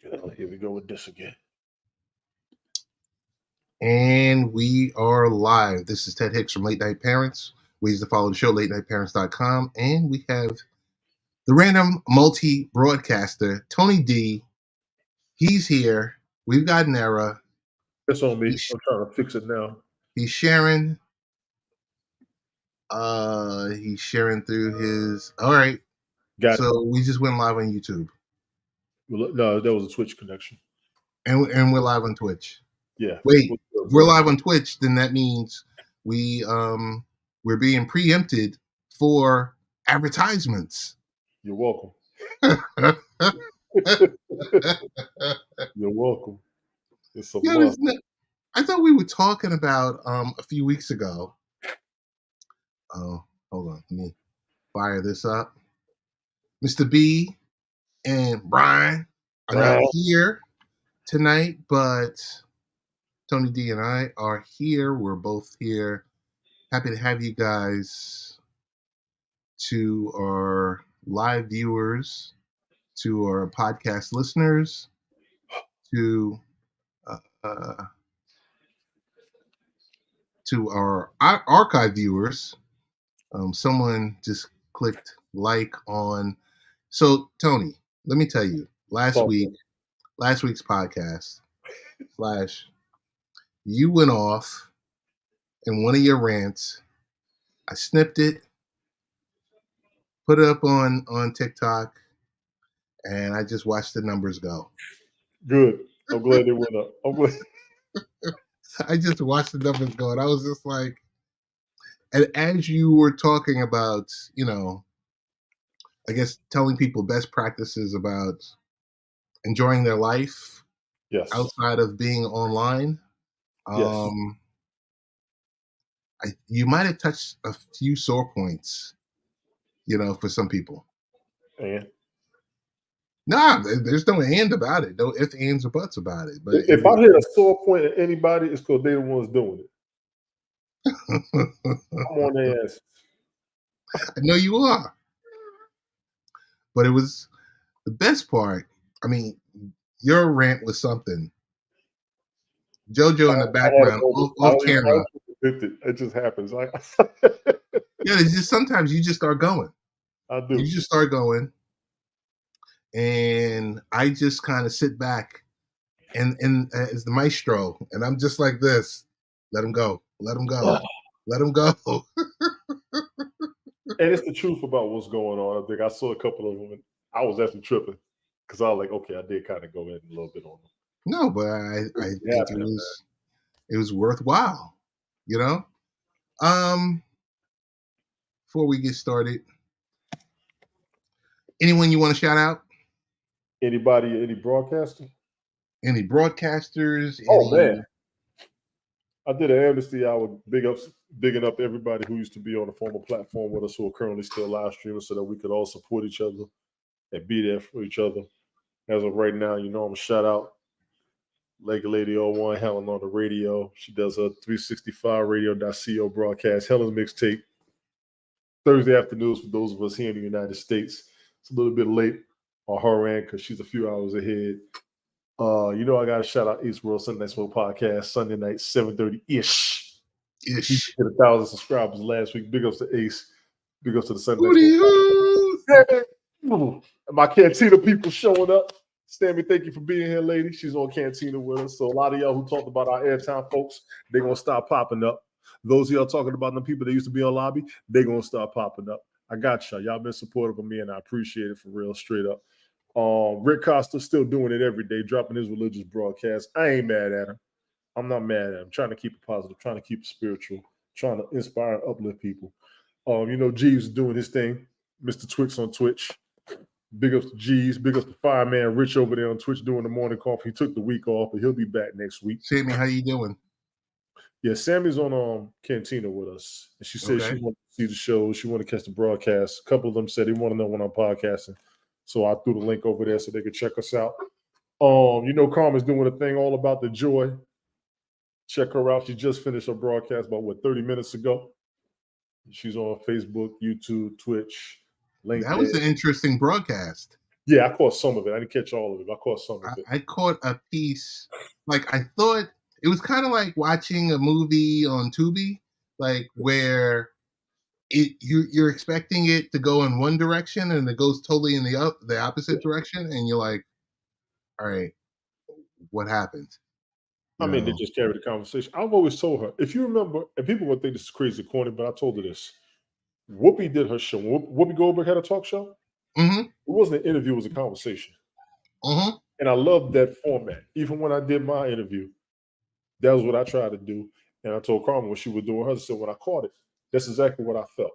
Oh, here we go with this again. And we are live. This is Ted Hicks from Late Night Parents. Ways to follow the show, latenightparents.com. And we have the random multi-broadcaster, Tony D. He's here. We've got an error. It's on me. I'm trying to fix it now. He's sharing. He's sharing through his. All right. Got so it. We just went live on YouTube. No, that was a Twitch connection. And we're live on Twitch. Yeah. Wait, if we're live on Twitch, then that means we're being preempted for advertisements. You're welcome. You're welcome. It's a must. I thought we were talking about a few weeks ago. Oh, hold on. Let me fire this up. Mr. B and Brian are not here tonight, but Tony D and I are here. We're both here. Happy to have you guys, to our live viewers, to our podcast listeners, to our archive viewers. Someone just clicked like on. So Tony, let me tell you, last week's podcast / you went off in one of your rants. I snipped it, put it up on TikTok, and I just watched the numbers go. Good. I'm glad they went up. I'm glad. I just watched the numbers go, and I was just like, and as you were talking about, I guess telling people best practices about enjoying their life outside of being online. You might have touched a few sore points, for some people. And? Nah, there's no and about it. No ifs, ands, or buts about it. But if I hit a sore point at anybody, it's because they're the ones doing it. I'm on their ass. I know you are. But it was the best part. I mean, your rant was something. JoJo in the background, off camera. It just happens. It's just sometimes you just start going. I do. You just start going. And I just kind of sit back and as the maestro, and I'm just like this. Let him go. Let him go. Let him go. And it's the truth about what's going on. I think I saw a couple of them, and I was actually tripping because I was like, okay, I did kind of go in a little bit on them. No, but I think it was worthwhile, Before we get started, anyone you want to shout out? Anybody? Any broadcaster? Any broadcasters? Man, I did an Amnesty Hour, bigging up everybody who used to be on the former platform with us who are currently still live streaming, so that we could all support each other and be there for each other. As of right now, I'm a shout out Lake Lady 01, Helen on the radio. She does a 365radio.co broadcast. Helen's mixtape Thursday afternoons for those of us here in the United States. It's a little bit late on her end because she's a few hours ahead. I got to shout out East World Sunday Night Smoke Podcast, Sunday night, 7:30-ish. We hit 1,000 subscribers last week. Big ups to Ace. Big ups to the Sunday Night Smoke. My Cantina people showing up. Stammy, thank you for being here, lady. She's on Cantina with us. So a lot of y'all who talked about our airtime folks, they're going to start popping up. Those of y'all talking about the people that used to be on lobby, they're going to start popping up. I got y'all. Y'all been supportive of me, and I appreciate it for real, straight up. Rick Costa still doing it every day, dropping his religious broadcast. I ain't mad at him. I'm not mad at him. Trying to keep it positive, trying to keep it spiritual, trying to inspire and uplift people. Jeeves is doing his thing. Mr. Twix on Twitch. Big ups to G's. Big ups to Fireman Rich over there on Twitch doing the morning coffee. He took the week off, but he'll be back next week. Sammy, how you doing? Yeah, Sammy's on Cantina with us. And she said she wanted to see the show. She wanted to catch the broadcast. A couple of them said they want to know when I'm podcasting. So I threw the link over there so they could check us out. Carmen's doing a thing all about the joy. Check her out. She just finished her broadcast about 30 minutes ago. She's on Facebook, YouTube, Twitch, LinkedIn. That was an interesting broadcast. Yeah, I caught some of it. I didn't catch all of it. But I caught some of it. I caught a piece. Like I thought it was kind of like watching a movie on Tubi, like where you're expecting it to go in one direction and it goes totally in the opposite direction, and you're like, all right, what happened? I You mean, they know? just carried the conversation. I've always told her, if you remember, and people would think this is crazy corny, but I told her this. Whoopi did her show. When Whoopi Goldberg had a talk show. Mm-hmm. It wasn't an interview; it was a conversation. Mm-hmm. And I loved that format. Even when I did my interview, that was what I tried to do. And I told Carmen when she was doing hers, I said, when I caught it, that's exactly what I felt.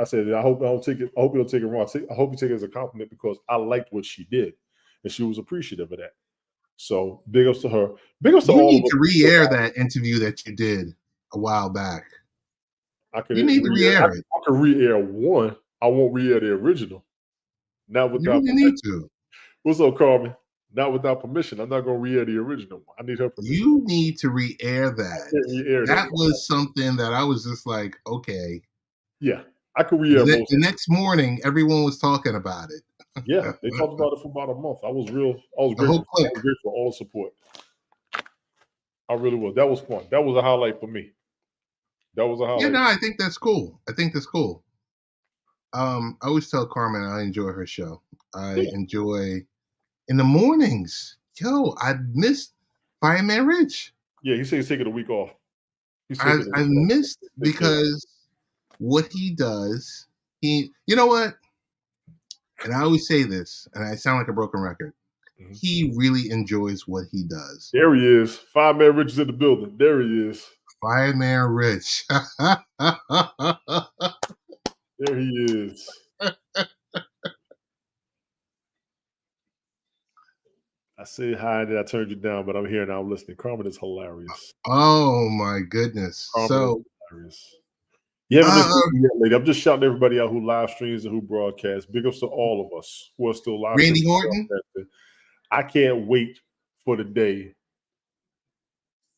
I said, I hope I don't take it. I hope you don't take it wrong. I hope you take it as a compliment because I liked what she did. And she was appreciative of that. So big ups to her. Big ups to You all need of us. to re-air that interview that you did a while back. I could You need to re-air. re-air it. I could re-air one. I won't re-air the original. Not You without really need permission. to. What's up, Carmen? Not without permission. I'm not going to re-air the original one. I need her permission. You need to re-air I that. can't re-air that That one. was something that I was just like, okay. Yeah, I could re-air The most. next morning, everyone was talking about it. Yeah, they talked about it for about a month. I was The whole grateful. I clique. was grateful for all the support. I really was. That was fun. That was a highlight for me. That was a Yeah, highlight. no, I think that's cool. I think that's cool. I always tell Carmen I enjoy her show. I Yeah, enjoy in the mornings. Yo, I missed Fireman Rich. yeah. He said he's taking a week off. He's I taking a I week off. missed Take care. because what he does, you know what? And I always say this, and I sound like a broken record. Mhm. He really enjoys what he does. There he is. 5-Man Rich is in the building. There he is. Fireman Rich. There he is. I said hi and then I turned you down, but I'm here now. I'm listening. Carmen is hilarious. Oh my goodness. Carmen is So hilarious. You haven't uh, missed anything yet, lady. I'm just shouting everybody out who live streams and who broadcasts. Big ups to all of us who are still live Randy streaming and Horton. broadcasting. I can't wait for the day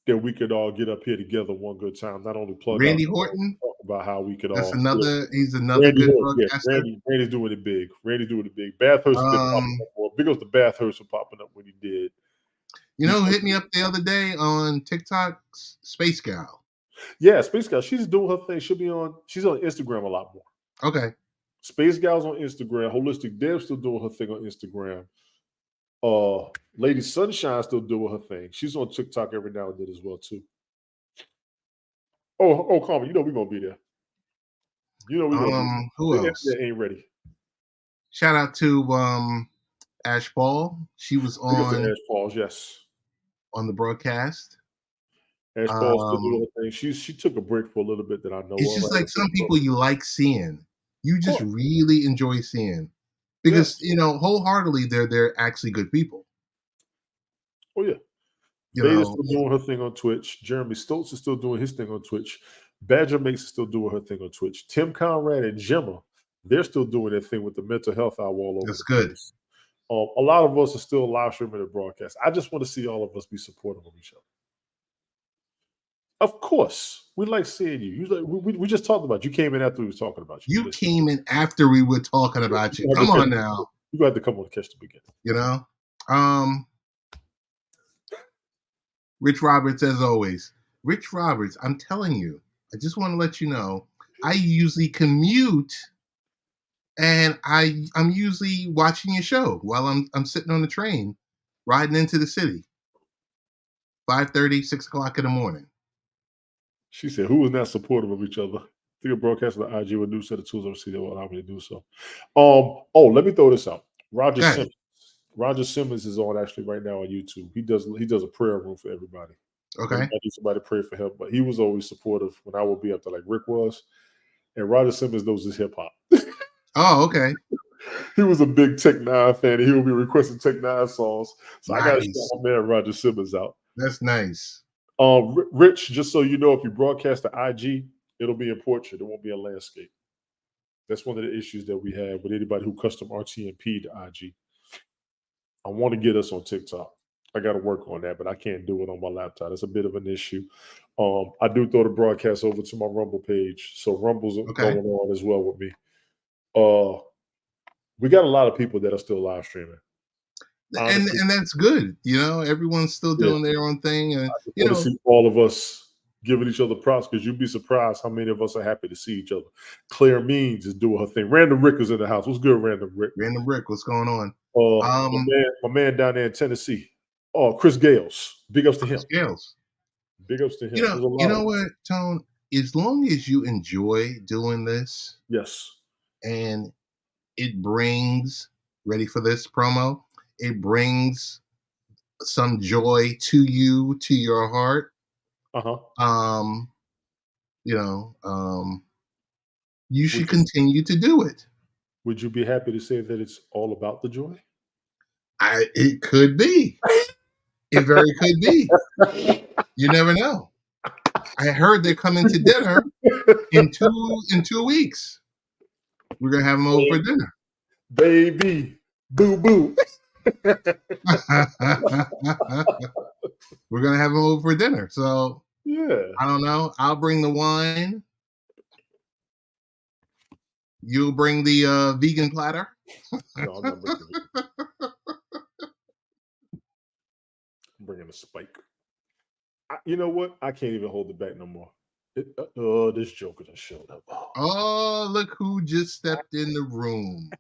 that we could all get up here together one good time. Not only plug our Randy show, Horton. talk about how we could That's all. Yeah. another. He's another Randy good Hood, yeah, broadcaster. Randy's doing it big. Randy's doing it big. Bathurst has been popping Um, up more. Big ups to Bathurst for popping up when he did. you know, who hit me up the other day on TikTok. Space Gal. Yeah, Space Gal. She's doing her thing. She's on Instagram a lot more. Okay. Space Gal's on Instagram. Holistic Dev's still doing her thing on Instagram. Lady Sunshine still doing her thing. She's on TikTok every now and then as well too. Oh, Carmen, you know we're gonna be there. You know we're gonna be Who there. The else? internet ain't ready. Shout out to Ash Ball. She was Because to Ash Pauls, yes. on the broadcast. Ash Paul's still Um, doing her thing. She took a break for a little bit that I know it's of. just like some people you like seeing. You Of just course. really enjoy seeing because Yes. you know wholeheartedly they're actually good people. Oh yeah. You Veda's know, still doing her thing on Twitch. Jeremy Stoltz is still doing his thing on Twitch. Badger Makes is still doing her thing on Twitch. Tim Conrad and Gemma, they're still doing their thing with the mental health hour all over that's the good. place. A lot of us are still live streaming the broadcast. I just want to see all of us be supportive of each other. Of course, we like seeing you. We just talked about you. You came in after we was talking about you. You came in after we were talking about you. Come on now. You got to come on and catch the beginning. You know, Rich Roberts, as always. Rich Roberts, I'm telling you, I just want to let you know, I usually commute and I'm usually watching your show while I'm sitting on the train riding into the city. 5:30, 6 o'clock in the morning. She said, "Who is not supportive of each other? Think of broadcasting the IG with new set of tools over see that will allow me to do so." Let me throw this out. Roger Go ahead. Simmons. Roger Simmons is on actually right now on YouTube. He does a prayer room for everybody. Okay. I need somebody to pray for him, but he was always supportive when I would be up there like Rick was. And Roger Simmons knows his hip hop. Oh, okay. He was a big Tech Nine fan, and he would be requesting Tech Nine songs. So I got to Nice. shout my man Roger Simmons out. That's nice. Rich, just so you know, if you broadcast the IG, it'll be in portrait. It won't be a landscape. That's one of the issues that we have with anybody who custom RTMP to IG. I want to get us on TikTok. I got to work on that, but I can't do it on my laptop. That's a bit of an issue. I do throw the broadcast over to my Rumble page, so Rumble's Okay. going on as well with me. We got a lot of people that are still live streaming. Honestly, And that's good. Everyone's still yeah. doing their own thing, and I just want to see all of us giving each other props because you'd be surprised how many of us are happy to see each other. Claire Means is doing her thing. Random Rick is in the house. What's good, Random Rick? Random Rick, what's going on? My man down there in Tennessee. Oh, Chris Gales. Big ups to him. Scales. Big ups to him. You know what, Tone? As long as you enjoy doing this, yes, and it brings, ready for this promo, it brings some joy to you, to your heart. Um, you should continue to do it. Would you be happy to say that it's all about the joy? It could be. It very could be. You never know. I heard they're coming to dinner in 2 weeks. We're gonna have them over for dinner. Baby, boo boo. We're gonna have them over for dinner. So yeah, I don't know. I'll bring the wine. You'll bring the vegan platter. No, I'm not bringing it. I'm bringing a spike. You know what? I can't even hold it back no more. This Joker just showed up. Oh, look who just stepped in the room.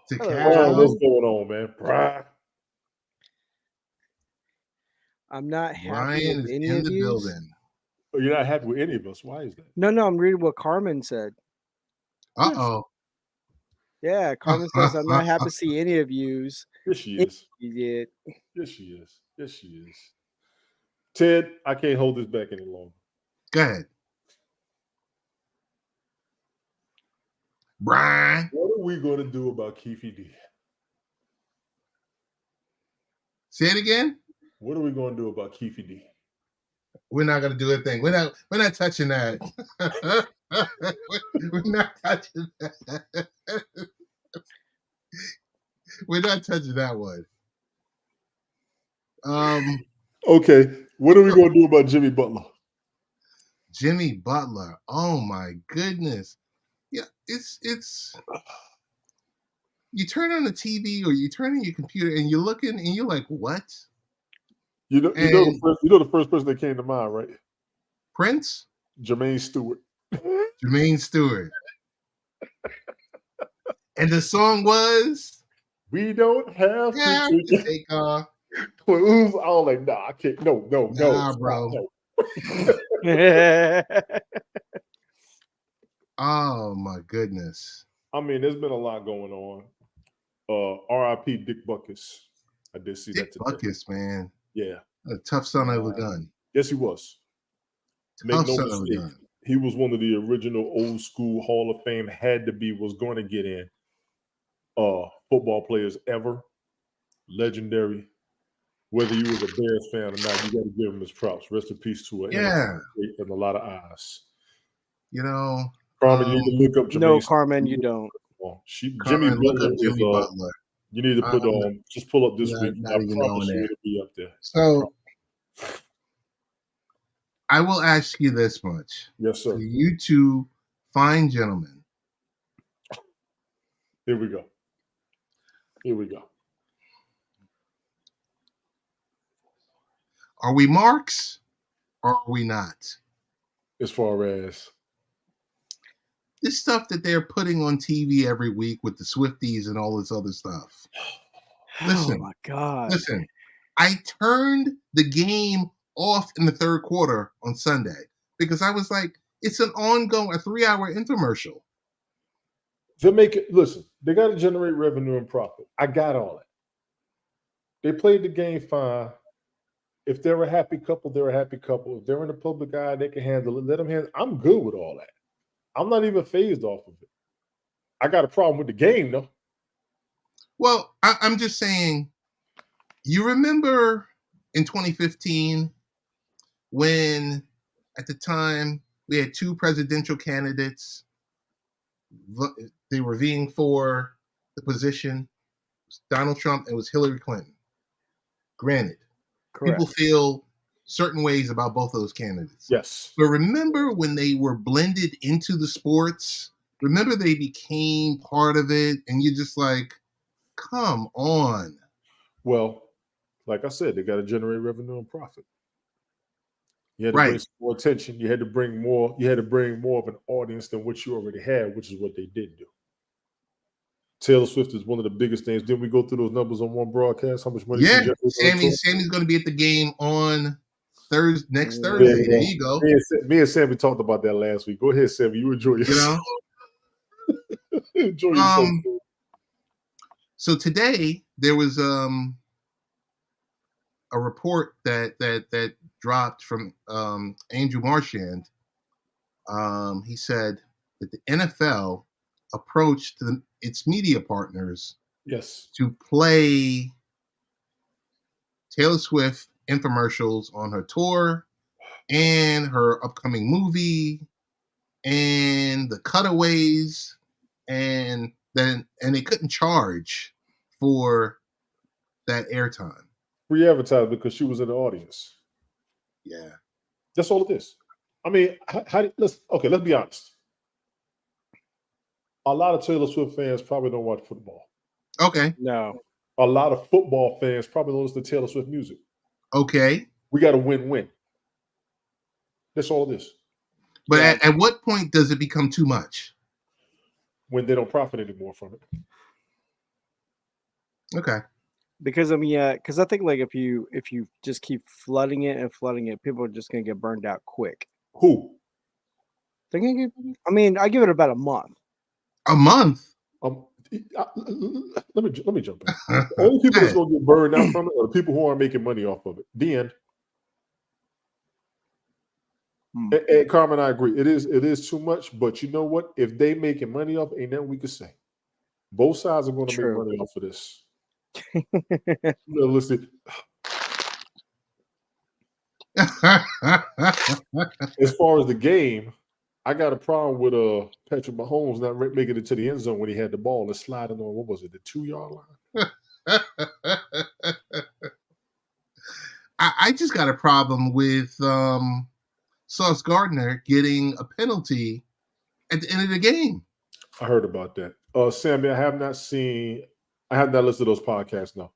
What's going on, man? Brian. I'm not happy Brian with is any in of the you. building. Oh, you're not happy with any of us. Why is that? No, I'm reading what Carmen said. Uh-oh. Yeah, Carmen says, I'm not happy to see any of yous. Yes, she is. You did. Yes, she is. Yes, she is. Ted, I can't hold this back any longer. Go ahead. Brian. What are we going to do about Keefe D? Say it again. What are we going to do about Keefe D? We're not going to do a thing. We're not touching that. We're not touching that. We're not touching that one. Okay. What are we going to do about Jimmy Butler? Jimmy Butler. Oh my goodness. Yeah, it's you turn on the TV or you turn on your computer and you're looking and you're like, what? You know the first person that came to mind, right? Prince? Jermaine Stewart. Jermaine Stewart. And the song was We Don't Have to Take Off. Clues. I was like, nah, I can't. No, bro. No. Oh my goodness. I mean, there's been a lot going on. R.I.P. Dick Buckus. I did see Dick that today. Buckus, man. Yeah. A tough son of a gun. Yes, he was. Make no son of a mistake. gun. He was one of the original old school Hall of Fame, was going to get in football players ever. Legendary. Whether you was a Bears fan or not, you got to give him his props. Rest in peace to it. Yeah. And a lot of eyes. You know, Carmen, you need to look up Jermaine. No, Carmen, you don't. Jimmy Butler is. Butler. You need to put just pull up this week. Not I even promise knowing you that. it'll be up there. So I will ask you this much. Yes, sir. For you two fine gentlemen. Here we go. Are we marks or are we not? As far as this stuff that they're putting on TV every week with the Swifties and all this other stuff. Listen, oh my God. Listen, I turned the game off in the third quarter on Sunday because I was like, it's an ongoing, a 3-hour infomercial. Listen, they got to generate revenue and profit. I got all that. They played the game fine. If they're a happy couple, they're a happy couple. If they're in the public eye, they can handle it. Let them handle it. I'm good with all that. I'm not even phased off of it. I got a problem with the game, though. Well, I'm just saying, you remember in 2015 when at the time we had two presidential candidates. They were vying for the position. It was Donald Trump and it was Hillary Clinton. Granted, Correct. People feel certain ways about both those candidates. Yes. But remember when they were blended into the sports remember they became part of it, and you're just like, come on. Well, like I said, they got to generate revenue and profit. You had to bring Right. some more attention. You had to bring more. You had to bring more of an audience than what you already had, which is what they did do. Taylor Swift is one of the biggest things. Didn't we go through those numbers on one broadcast? How much money she Yeah, generated? Sammy's going to be at the game on next Yeah. Thursday. There you go. Me and Sammy talked about that last week. Go ahead, Sammy. You enjoy yourself. Enjoy yourself. So today there was a report that dropped from Andrew Marchand. He said that the NFL approached its media partners Yes. to play Taylor Swift infomercials on her tour and her upcoming movie and the cutaways, and they couldn't charge for that airtime. Free advertising because she was in the audience. Yeah. That's all it is. I mean, let's be honest. A lot of Taylor Swift fans probably don't watch football. Okay. No. A lot of football fans probably don't listen to Taylor Swift music. Okay. We got a win-win. That's all it is. But at what point does it become too much? When they don't profit anymore from it. Okay. Because I mean, because I think like if you just keep flooding it, people are just gonna get burned out quick. Who? They're gonna get. I mean, I give it about a month. A month. Let me jump in. The only people that's gonna get burned out from it are the people who aren't making money off of it. The end. And Carmen, I agree. It is too much, but you know what? If they making money off, ain't nothing we can say. Both sides are going to make money off of this. Listen, as far as the game, I got a problem with Patrick Mahomes not making it to the end zone when he had the ball and sliding on, what was it, the 2-yard line? I just got a problem with Sauce Gardner getting a penalty at the end of the game. I heard about that. Sammy, I have not listened to those podcasts now.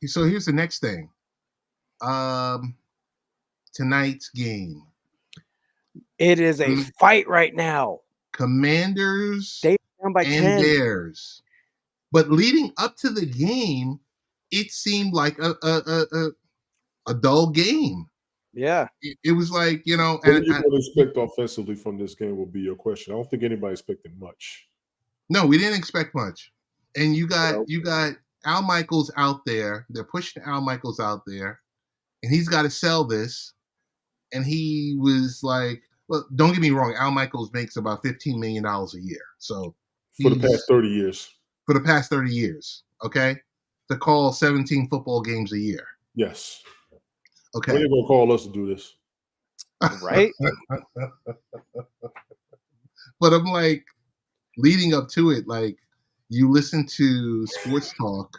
So here's the next thing. Tonight's game. It is a fight right now. Commanders they down by 10. Bears. But leading up to the game, it seemed like a dull game. Yeah. It was like, you know. What do you want to expect offensively from this game will be your question. I don't think anybody expected much. No, we didn't expect much. And you got Al Michaels out there. They're pushing Al Michaels out there. And he's got to sell this. And he was like, well, don't get me wrong. Al Michaels makes about $15 million a year. So for the past 30 years. For the past 30 years. Okay. To call 17 football games a year. Yes. Okay. When are you going to call us to do this? Right. But I'm like, leading up to it, like, you listen to sports talk.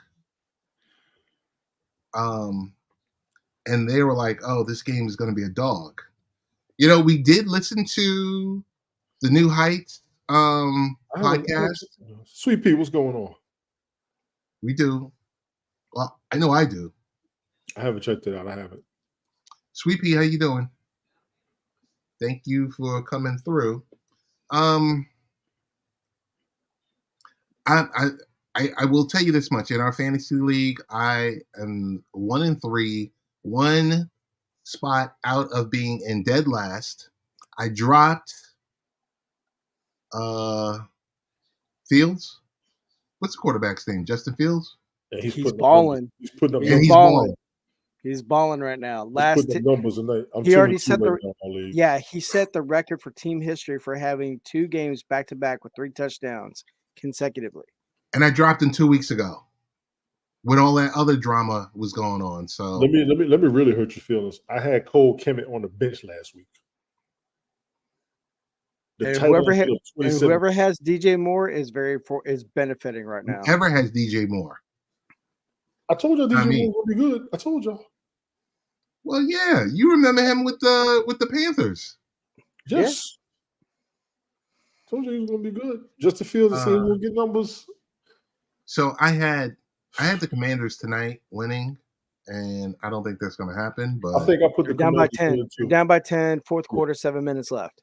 And they were like, oh, this game is going to be a dog. You know, we did listen to the New Heights podcast. Sweet Pea, what's going on? We do. Well, I know I do. I haven't checked it out. I haven't. Sweet Pea, how you doing? Thank you for coming through. I will tell you this much. In our fantasy league, I am 1-3, one spot out of being in dead last. I dropped Fields. What's the quarterback's name? Justin Fields? Yeah, he's balling. He's putting up numbers. He's balling. He's balling right now. Numbers tonight. He already set he set the record for team history for having 2 games back to back with 3 touchdowns consecutively. And I dropped him 2 weeks ago when all that other drama was going on. So let me really hurt your feelings. I had Cole Kemet on the bench last week. And whoever has DJ Moore is benefiting right now. Whoever has DJ Moore. I told you DJ Moore would be good. I told y'all. Well, yeah, you remember him with the Panthers. Yes. Told you he was going to be good. Justin Fields is saying he'll get numbers. So I had the Commanders tonight winning, and I don't think that's going to happen. But I think I put the down by Commanders 10. Down by 10. Fourth quarter, 7 minutes left.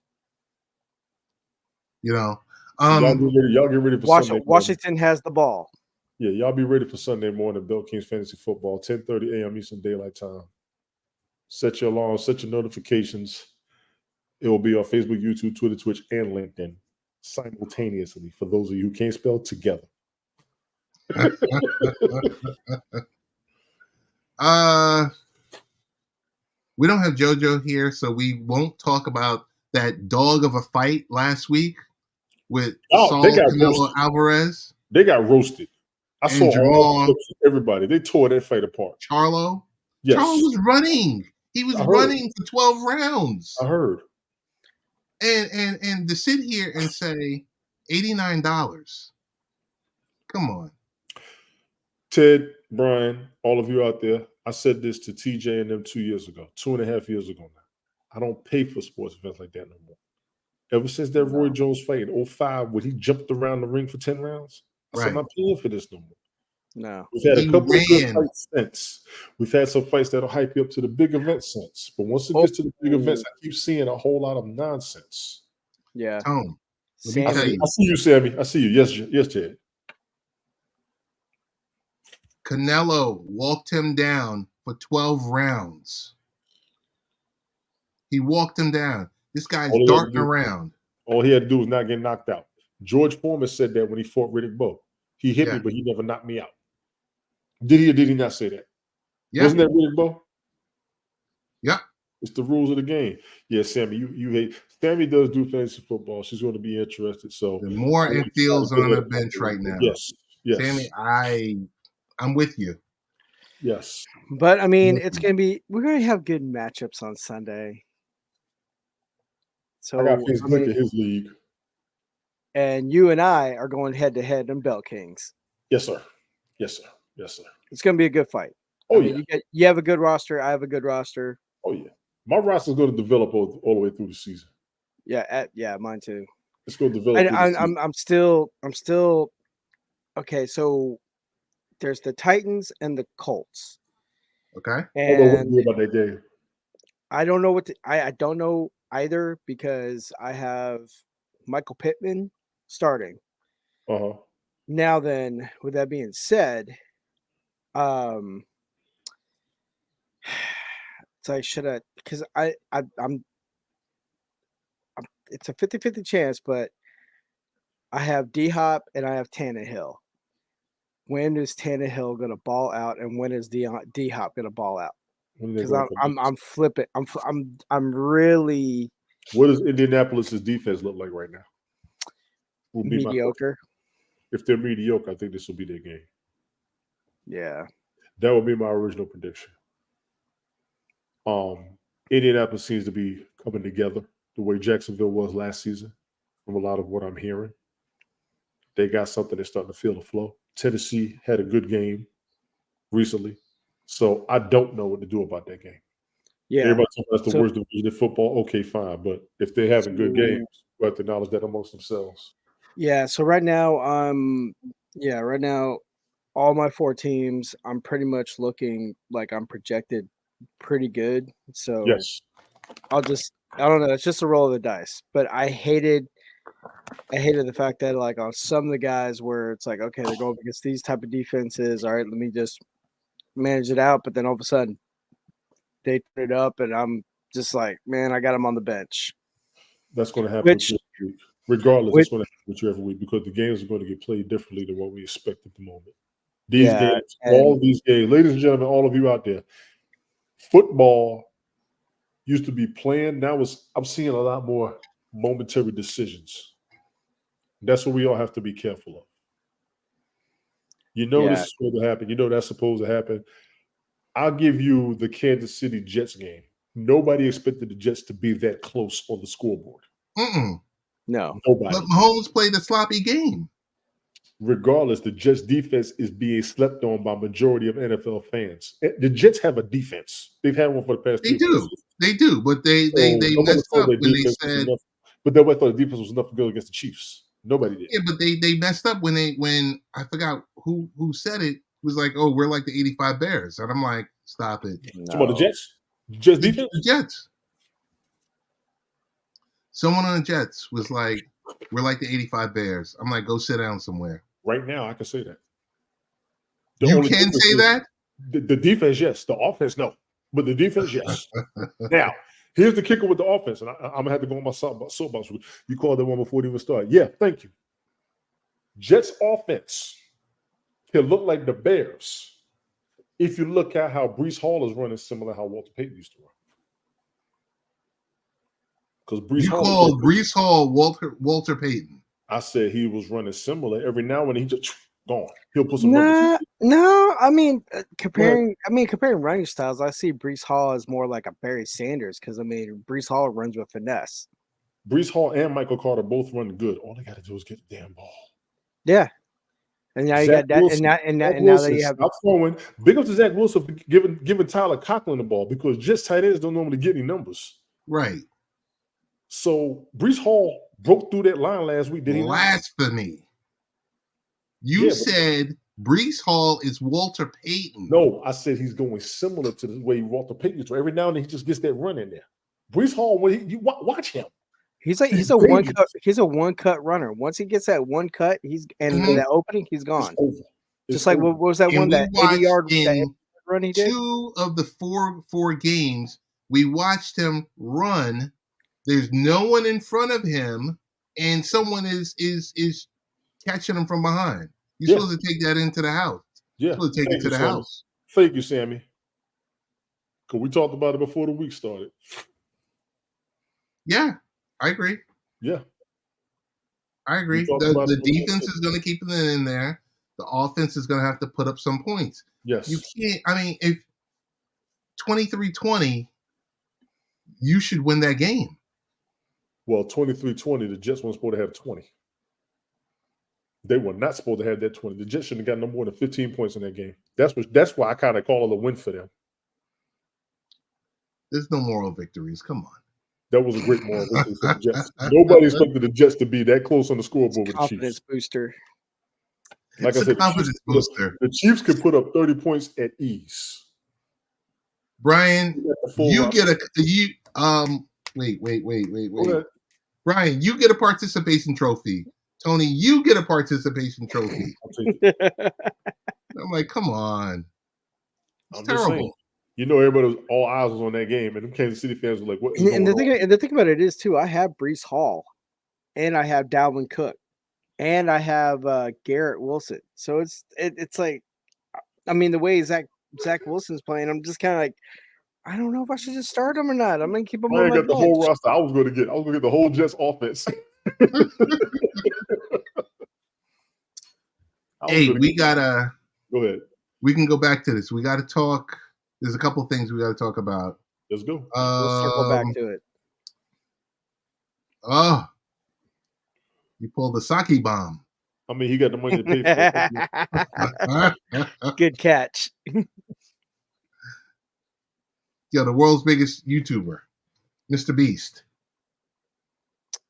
Y'all get ready for Sunday morning. Washington has the ball. Yeah, y'all be ready for Sunday morning. Bell Kings Fantasy Football, 10:30 a.m. Eastern Daylight Time. Set your alarm, set your notifications. It will be on Facebook, YouTube, Twitter, Twitch, and LinkedIn simultaneously for those of you who can't spell together. We don't have JoJo here, so we won't talk about that dog of a fight last week with Saul Canelo Alvarez. They got roasted. I saw all clips of everybody. They tore that fight apart. Charlo? Yes. Charlo was running. He was running for 12 rounds. I heard. And to sit here and say $89. Come on. Ted, Brian, all of you out there, I said this to TJ and them 2.5 years ago now. I don't pay for sports events like that no more. Ever since that Roy Jones fight in 2005, when he jumped around the ring for 10 rounds, I said, I'm not paying for this no more. No. We've had a couple of good fights since. We've had some fights that'll hype you up to the big events since. But once it gets to the big events, I keep seeing a whole lot of nonsense. Yeah. Tone. I see you, Sammy. I see you. Yes, Ted. Canelo walked him down for 12 rounds. He walked him down. This guy's darting around. All he had to do was not get knocked out. George Foreman said that when he fought Riddick Bowe. He hit me, but he never knocked me out. Did he or did he not say that? Yeah. Wasn't that Riddick Bowe? Yeah. It's the rules of the game. Yeah, Sammy, you hate. Sammy does do fantasy football. She's going to be interested. So the more it feels on the bench right now. Yes. Sammy, I'm with you. Yes. But I mean, we're going to have good matchups on Sunday. So I got in his league. And you and I are going head to head in Bell Kings. Yes, sir. Yes, sir. It's going to be a good fight. You have a good roster. I have a good roster. Oh yeah. My roster's going to develop all the way through the season. Yeah, mine too. It's going to develop. I'm still okay. So there's the Titans and the Colts. Okay. And I don't know what to do about that game. I don't know I don't know either because I have Michael Pittman starting. Now then, with that being said, so I should have, because I'm it's a 50-50 chance, but I have D-Hop and I have Tannehill. When is Tannehill going to ball out, and when is D-Hop going to ball out? Because I'm flipping. I'm really. What does Indianapolis's defense look like right now? Mediocre. If they're mediocre, I think this will be their game. Yeah. That would be my original prediction. Indianapolis seems to be coming together the way Jacksonville was last season, from a lot of what I'm hearing. They got something that's starting to feel the flow. Tennessee had a good game recently. So I don't know what to do about that game. Yeah. Everybody talking about that's the worst division in football. Okay, fine. But if they're having good games, we have to acknowledge that amongst themselves. Yeah. So right now, all my 4 teams, I'm pretty much looking like I'm projected pretty good. So yes. I don't know. It's just a roll of the dice. But I hated the fact that like on some of the guys where it's like, okay, they're going against these type of defenses. All right, let me just manage it out. But then all of a sudden they turn it up and I'm just like, man, I got them on the bench. That's going to happen with you every week. Regardless, it's going to happen with you every week because the games are going to get played differently than what we expect at the moment. These games, all these games, ladies and gentlemen, all of you out there, football used to be planned. Now I'm seeing a lot more momentary decisions. That's what we all have to be careful of. You know this is supposed to happen. You know that's supposed to happen. I'll give you the Kansas City Jets game. Nobody expected the Jets to be that close on the scoreboard. No. Nobody. But Mahomes played a sloppy game. regardless, the Jets defense is being slept on by majority of NFL fans. The Jets have a defense. They've had one for the past They 3 or 4 do. seasons. They do, but they Nobody messed thought up their when they defense was said, enough. But nobody thought the defense was enough to go against the Chiefs. Nobody did. yeah, but they messed up when I forgot who said it, was like, oh, we're like the 85 Bears. And I'm like, stop it. Some of the Jets? Jets defense? The Jets. Someone on the Jets was like, we're like the 85 Bears. I'm like, go sit down somewhere. Right now, I can say that. You can say that? The defense, yes. The offense, no. But the defense, yes. Now, here's the kicker with the offense, and I'm going to have to go on my soapbox. You called that one before it even started. Yeah, thank you. Jets offense can look like the Bears if you look at how Breece Hall is running, similar to how Walter Payton used to run. Because Breece Hall Walter Payton. I said he was running similar. Every now and then he just gone. He'll put some numbers. No, I mean comparing running styles, I see Breece Hall as more like a Barry Sanders because Breece Hall runs with finesse. Breece Hall and Michael Carter both run good. All they got to do is get the damn ball. Yeah. And now you got that, Wilson, and now that you have stop throwing. Big up to Zach Wilson for giving Tyler Conklin the ball because just tight ends don't normally get any numbers. Right. So Breece Hall broke through that line last week. Did he? Blasphemy. You said Breece Hall is Walter Payton. No, I said he's going similar to the way Walter Payton is. So every now and then he just gets that run in there. Breece Hall, when you watch him. He's a one cut runner. Once he gets that one cut, that opening, he's gone. Just like what was that one, that 80-yard run he did? 2 of the four games, we watched him run. There's no one in front of him, and someone is catching him from behind. You're supposed to take that into the house. Yeah, supposed to take it to the house. Thank you, Sammy. Because we talked about it before the week started. Yeah, I agree. Yeah. I agree. The defense is going to keep it in there. The offense is going to have to put up some points. Yes. You can't, if 23-20, you should win that game. Well, 23-20, the Jets weren't supposed to have 20. They were not supposed to have that 20. The Jets shouldn't have got no more than 15 points in that game. That's why I kind of call it a win for them. There's no moral victories. Come on. That was a great moral victory for the Jets. Nobody expected the Jets to be that close on the scoreboard with the Chiefs. Confidence booster. Like I said, the Chiefs could put up 30 points at ease. Brian, you get wait. Brian, you get a participation trophy. Tony, you get a participation trophy. I'm like, come on. It's terrible. You know, all eyes was on that game, and the Kansas City fans were like, "What?" And the thing about it is too, I have Breece Hall, and I have Dalvin Cook, and I have Garrett Wilson. So it's like, the way Zach Wilson's playing, I'm just kind of like, I don't know if I should just start him or not. I'm gonna keep him on my bench. The whole roster. I was gonna get the whole Jets offense. Hey, we gotta go ahead. We can go back to this. We got to talk. There's a couple things we got to talk about. Let's go. We'll circle back to it. Oh, you pulled the sake bomb. He got the money to pay for it. Good catch. Yo, the world's biggest YouTuber, Mr. Beast.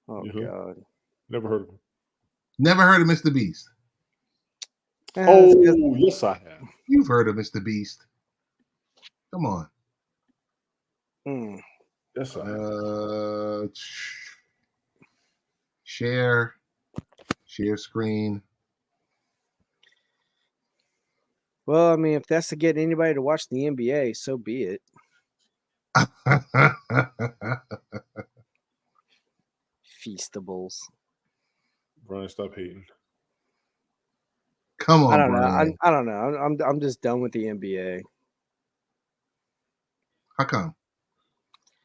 Oh, God. Never heard of him. Never heard of Mr. Beast. Oh, yes, I have. You've heard of Mr. Beast. Come on. Yes, I have. Share screen. Well, if that's to get anybody to watch the NBA, so be it. Feastables. Brian, stop hating. Come on, Brian. I don't know. I'm just done with the NBA. How come?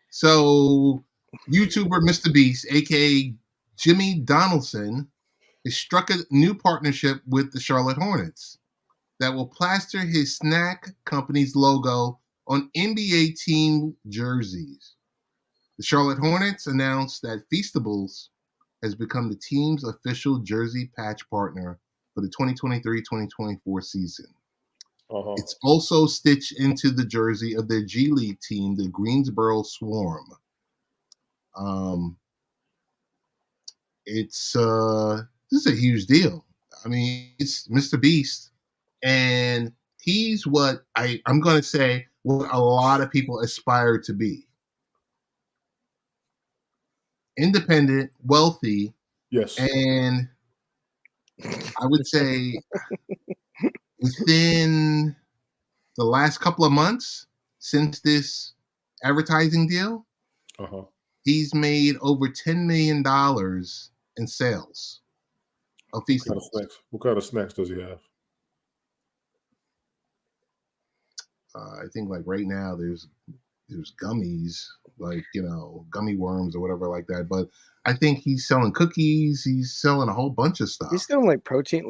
So, YouTuber Mr. Beast, aka Jimmy Donaldson, has struck a new partnership with the Charlotte Hornets that will plaster his snack company's logo on NBA team jerseys. The Charlotte Hornets announced that Feastables has become the team's official jersey patch partner for the 2023-2024 season. Uh-huh. It's also stitched into the jersey of their G League team, the Greensboro Swarm. It's this is a huge deal. I mean, it's Mr. Beast, and he's what I'm going to say what a lot of people aspire to be: independent, wealthy, Yes. and I would say within the last couple of months since this advertising deal, Uh-huh. he's made over $10 million in sales of What kind of Feastables. snacks? What kind of snacks does he have? I think like right now there's gummies, like gummy worms or whatever like that. But I think he's selling cookies. He's selling a whole bunch of stuff. He's selling like protein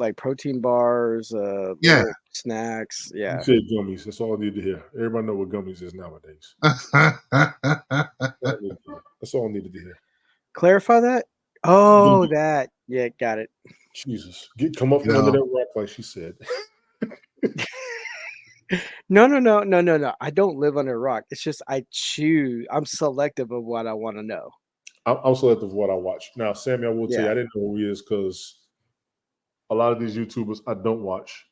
bars, Yeah. little snacks. You Yeah. said gummies. That's all I need to hear. Everybody know what gummies is nowadays. That's all I needed to hear. Clarify that. Oh, that. Yeah, got it. Jesus. Come up from under that rock, like she said. No. I don't live under a rock. It's just I'm selective of what I want to know. I'm selective of what I watch. Now, Sammy, I will tell you, Yeah. I didn't know who he is because a lot of these YouTubers I don't watch.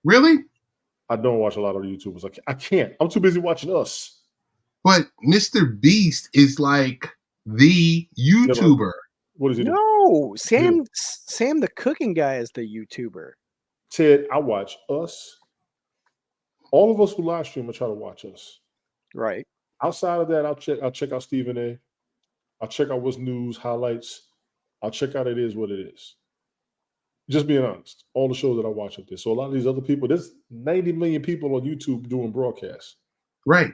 Really? I don't watch a lot of the YouTubers. I can't. I'm too busy watching us. But Mr. Beast is like the YouTuber. What is he doing? No, Sam the cooking guy is the YouTuber. Ted, I watch us. All of us who live stream, I try to watch us. Right. Outside of that, I'll check out Stephen A. I'll check out what's news, highlights. I'll check out It Is What It Is. Just being honest, all the shows that I watch up there. So a lot of these other people, there's 90 million people on YouTube doing broadcasts. Right.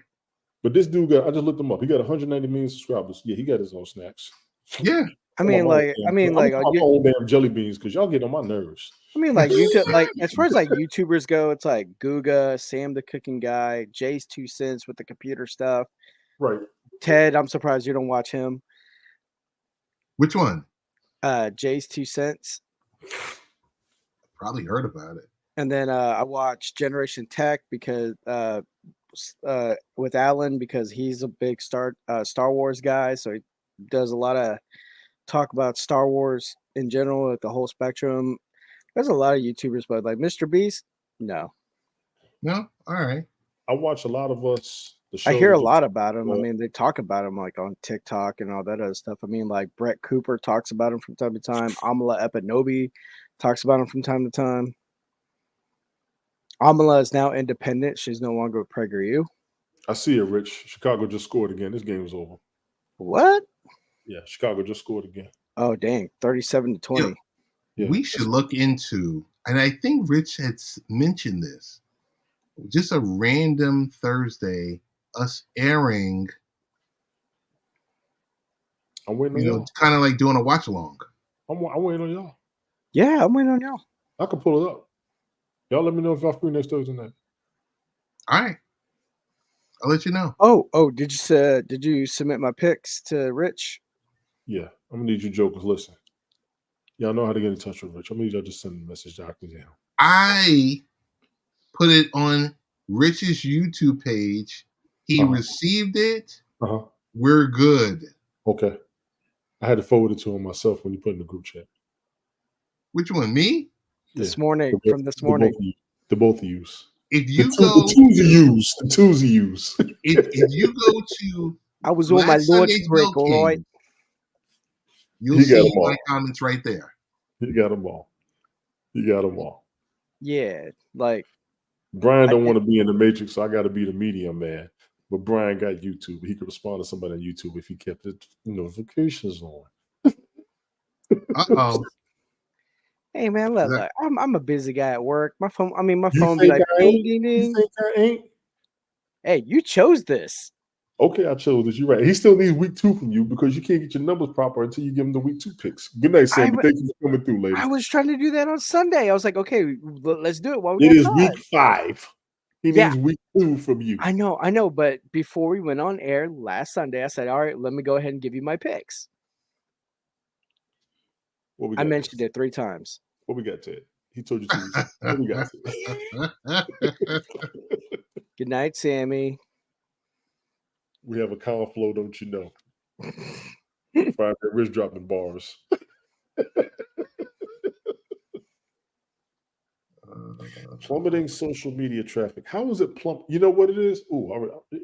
But this dude I just looked him up. He got 190 million subscribers. Yeah, he got his own snacks. Yeah. I mean, like all damn jelly beans because y'all get on my nerves. I mean, like YouTube, like as far as like YouTubers go, it's like Guga, Sam the cooking guy, Jay's 2 cents with the computer stuff. Right. Ted, I'm surprised you don't watch him. Which one? Jay's 2 cents. Probably heard about it. And then I watch Generation Tech because with Alan because he's a big Star Wars guy, so he does a lot of talk about Star Wars in general, like the whole spectrum. There's a lot of YouTubers, but like Mr. Beast, no. No? All right. I watch a lot of us. I hear a lot about him. I mean, they talk about him like on TikTok and all that other stuff. I mean, like Brett Cooper talks about him from time to time. Amala Epinobi talks about him from time to time. Amala is now independent. She's no longer with PragerU. I see it, Rich. Chicago just scored again. This game is over. What? Yeah, Chicago just scored again. Oh, dang. 37-20. Yeah, we should look into, and I think Rich had mentioned this, just a random Thursday, us airing, I'm waiting on y'all. kind of like doing a watch along. I'm waiting on y'all. Yeah, I'm waiting on y'all. I can pull it up. Y'all let me know if y'all free next Thursday night. All right. I'll let you know. Oh, did you submit my picks to Rich? Yeah, I'm gonna need you jokers. Listen, y'all know how to get in touch with Rich. I'm gonna need y'all just send a message directly to him. I put it on Rich's YouTube page. He received it. We're good. Okay. I had to forward it to him myself when you put in the group chat. Which one? Me? This morning. From this morning. The both of you. If you the twos of yous. If you go to I was on my Lord's break, all right. You'll see my comments right there. You got them all. Yeah, like Brian don't want to be in the Matrix, so I got to be the medium man. But Brian got YouTube. He could respond to somebody on YouTube if he kept the notifications on. Uh-oh. Hey man, look, I'm a busy guy at work. My phone be like ding ding ding. You think I ain't? Hey, you chose this. Okay, I chose this. You're right. He still needs week 2 from you because you can't get your numbers proper until you give him the week 2 picks. Good night, Sammy. Thank you for coming through, ladies. I was trying to do that on Sunday. I was like, okay, let's do it while we It is week 5. He needs week 2 from you. I know. But before we went on air last Sunday, I said, all right, let me go ahead and give you my picks. I mentioned it 3 times. What we got, Ted? He told you 2 weeks ago. What we got? Good night, Sammy. We have a conflow, don't you know? Friday Rich dropping bars. Plummeting social media traffic. How is it plummet? You know what it is? Ooh,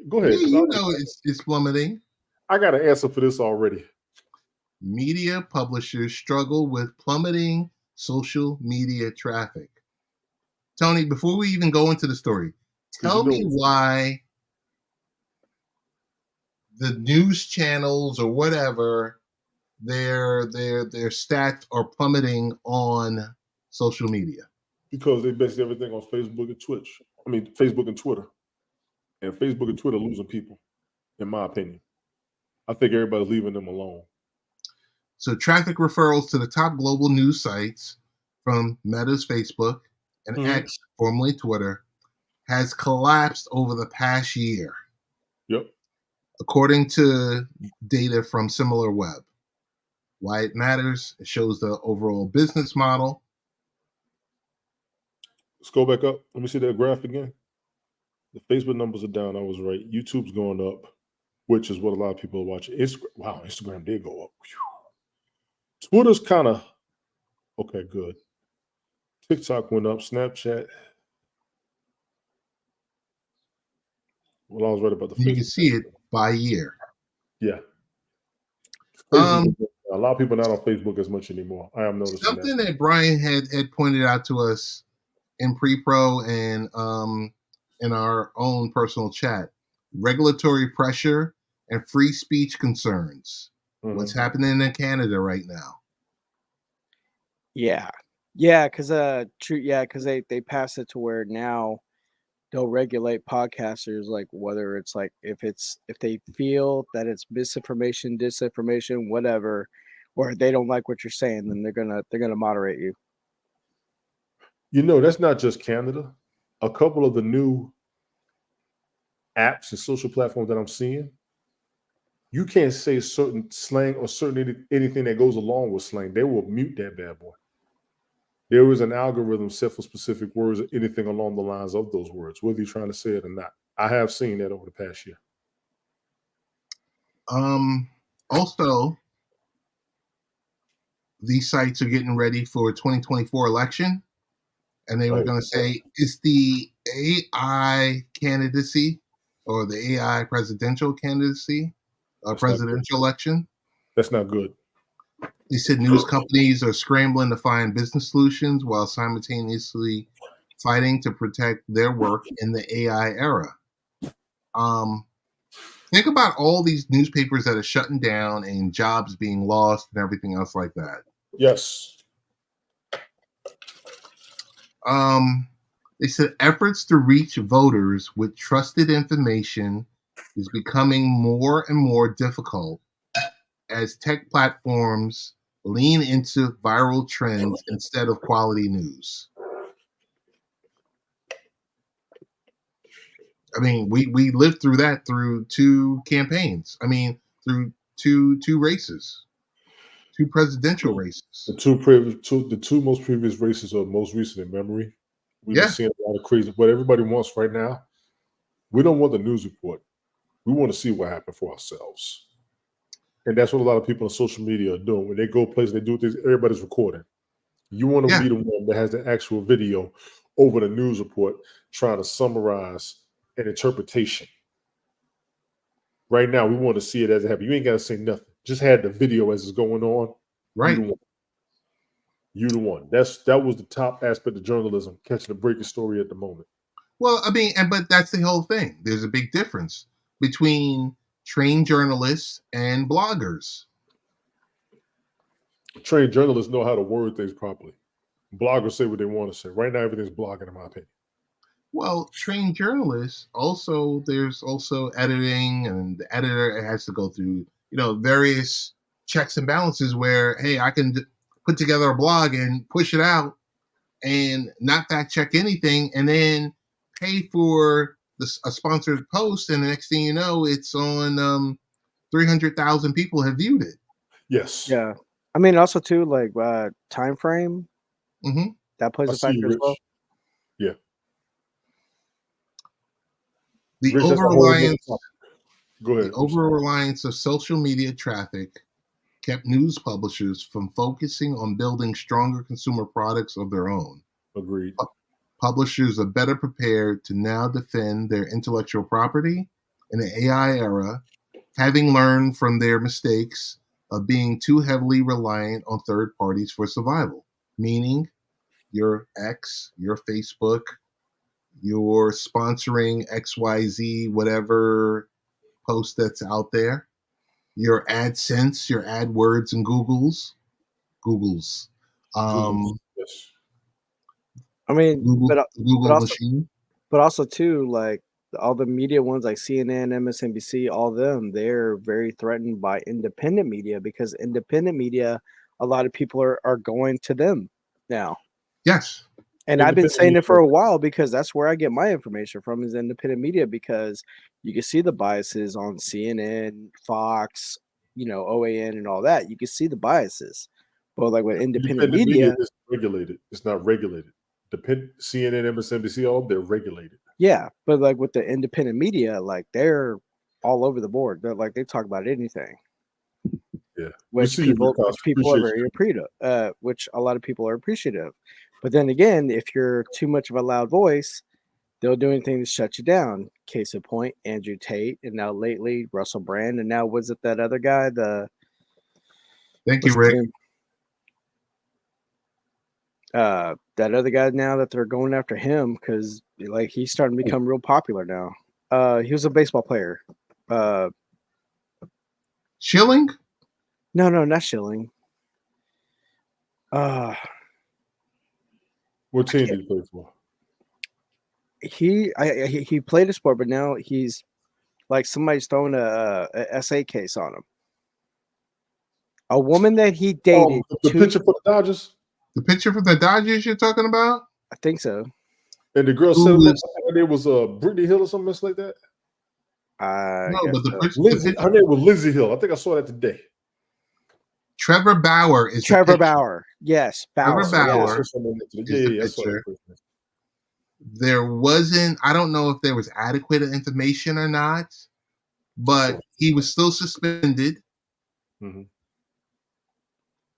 go ahead. Yeah, 'Cause you know it's plummeting. I got an answer for this already. Media publishers struggle with plummeting social media traffic. Tony, before we even go into the story, Did you tell know me why the news channels or whatever their stats are plummeting on social media? Because they base everything on Facebook and Twitch. I mean, Facebook and Twitter. And Facebook and Twitter losing people, in my opinion. I think everybody's leaving them alone. So traffic referrals to the top global news sites from Meta's Facebook and X, formerly Twitter, has collapsed over the past year, Yep. according to data from SimilarWeb. Why it matters, it shows the overall business model. Let's go back up. Let me see that graph again. The Facebook numbers are down. I was right. YouTube's going up, which is what a lot of people are watching. Wow, Instagram did go up. Whew. Twitter's kind of okay, good. TikTok went up. Snapchat. Well, I was right about the You Facebook. can see it by year. Yeah. Facebook, a lot of people are not on Facebook as much anymore. I am noticing something that Brian had pointed out to us in pre-pro and in our own personal chat: regulatory pressure and free speech concerns. What's happening in Canada right now? Yeah, because because they passed it to where now they'll regulate podcasters, like whether it's like if they feel that it's misinformation, disinformation, whatever, or they don't like what you're saying, then they're gonna moderate you. You know, that's not just Canada. A couple of the new apps and social platforms that I'm seeing, you can't say certain slang or anything that goes along with slang. They will mute that bad boy. There is an algorithm set for specific words or anything along the lines of those words, whether you're trying to say it or not. I have seen that over the past year. Also, these sites are getting ready for 2024 election, and they were going to say, is the AI candidacy or the AI presidential candidacy a presidential election? That's not good. They said news companies are scrambling to find business solutions while simultaneously fighting to protect their work in the AI era. Think about all these newspapers that are shutting down and jobs being lost and everything else like that. Yes. They said efforts to reach voters with trusted information is becoming more and more difficult as tech platforms lean into viral trends instead of quality news. I mean, we lived through that through two campaigns. I mean, through two races, two presidential races. The two most previous races are most recent in memory. We've been seeing a lot of crazy. What everybody wants right now, we don't want the news report. We want to see what happened for ourselves. And that's what a lot of people on social media are doing. When they go places, they do things, everybody's recording. You want to be the one that has the actual video over the news report trying to summarize an interpretation. Right now, we want to see it as it happened. You ain't got to say nothing. Just had the video as it's going on. Right. You the one. That was the top aspect of journalism, catching a breaking story at the moment. Well, I mean, but that's the whole thing. There's a big difference between trained journalists and bloggers. Trained journalists know how to word things properly. Bloggers say what they want to say. Right now, everything's blogging, in my opinion. Well, trained journalists also, there's also editing, and the editor has to go through, various checks and balances where, hey, I can put together a blog and push it out and not fact check anything, and then pay for a sponsored post, and the next thing you know, it's on 300,000 people have viewed it. Yes. Yeah. I mean, also too, like time frame. Mm-hmm. That plays I a see you, factor as Rich. well. Yeah. The Rich, that's a whole nother over-reliance, topic. Go the ahead. I'm sorry. over-reliance of social media traffic kept news publishers from focusing on building stronger consumer products of their own. Agreed. Publishers are better prepared to now defend their intellectual property in the AI era, having learned from their mistakes of being too heavily reliant on third parties for survival, meaning your X, your Facebook, your sponsoring XYZ, whatever post that's out there, your AdSense, your AdWords and Google's, Google. Yes. I mean, Google, but Google also machine. but also too, like all the media ones like CNN, MSNBC, all them, they're very threatened by independent media because independent media, a lot of people are going to them now. Yes. And I've been Independent saying it for media. a while because that's where I get my information from is independent media because you can see the biases on CNN, Fox, OAN and all that. You can see the biases. But like with independent Independent media media, is regulated. It's not regulated. CNN, MSNBC, all they're regulated. yeah. But like with the independent media, like they're all over the board. They're like they talk about anything. Yeah. We Which see you, people Rick. which people are very appreciative, which a lot of people are appreciative. But then again, if you're too much of a loud voice, they'll do anything to shut you down. Case in point, Andrew Tate, and now lately Russell Brand, and now was it that other guy? Thank you, What's his Rick. name? That other guy now that they're going after him because like he's starting to become real popular now. He was a baseball player. Schilling? No, not Schilling. What team did he play for? He played a sport, but now he's like somebody's throwing a SA case on him. A woman that he dated. The pitcher for the Dodgers? The pitcher for the Dodgers you're talking about? I think so. And the girl Who said was- her name was Brittany Hill or something like that? I No, guess but the so. pitcher, Lindsay, her name was Lindsay Hill. I think I saw that today. Trevor Bauer is the Trevor pitcher. Bauer. Yes, Bauer. Trevor Bauer Yes. Yeah, I saw that. There wasn't, I don't know if there was adequate information or not, but he was still suspended. Mhm.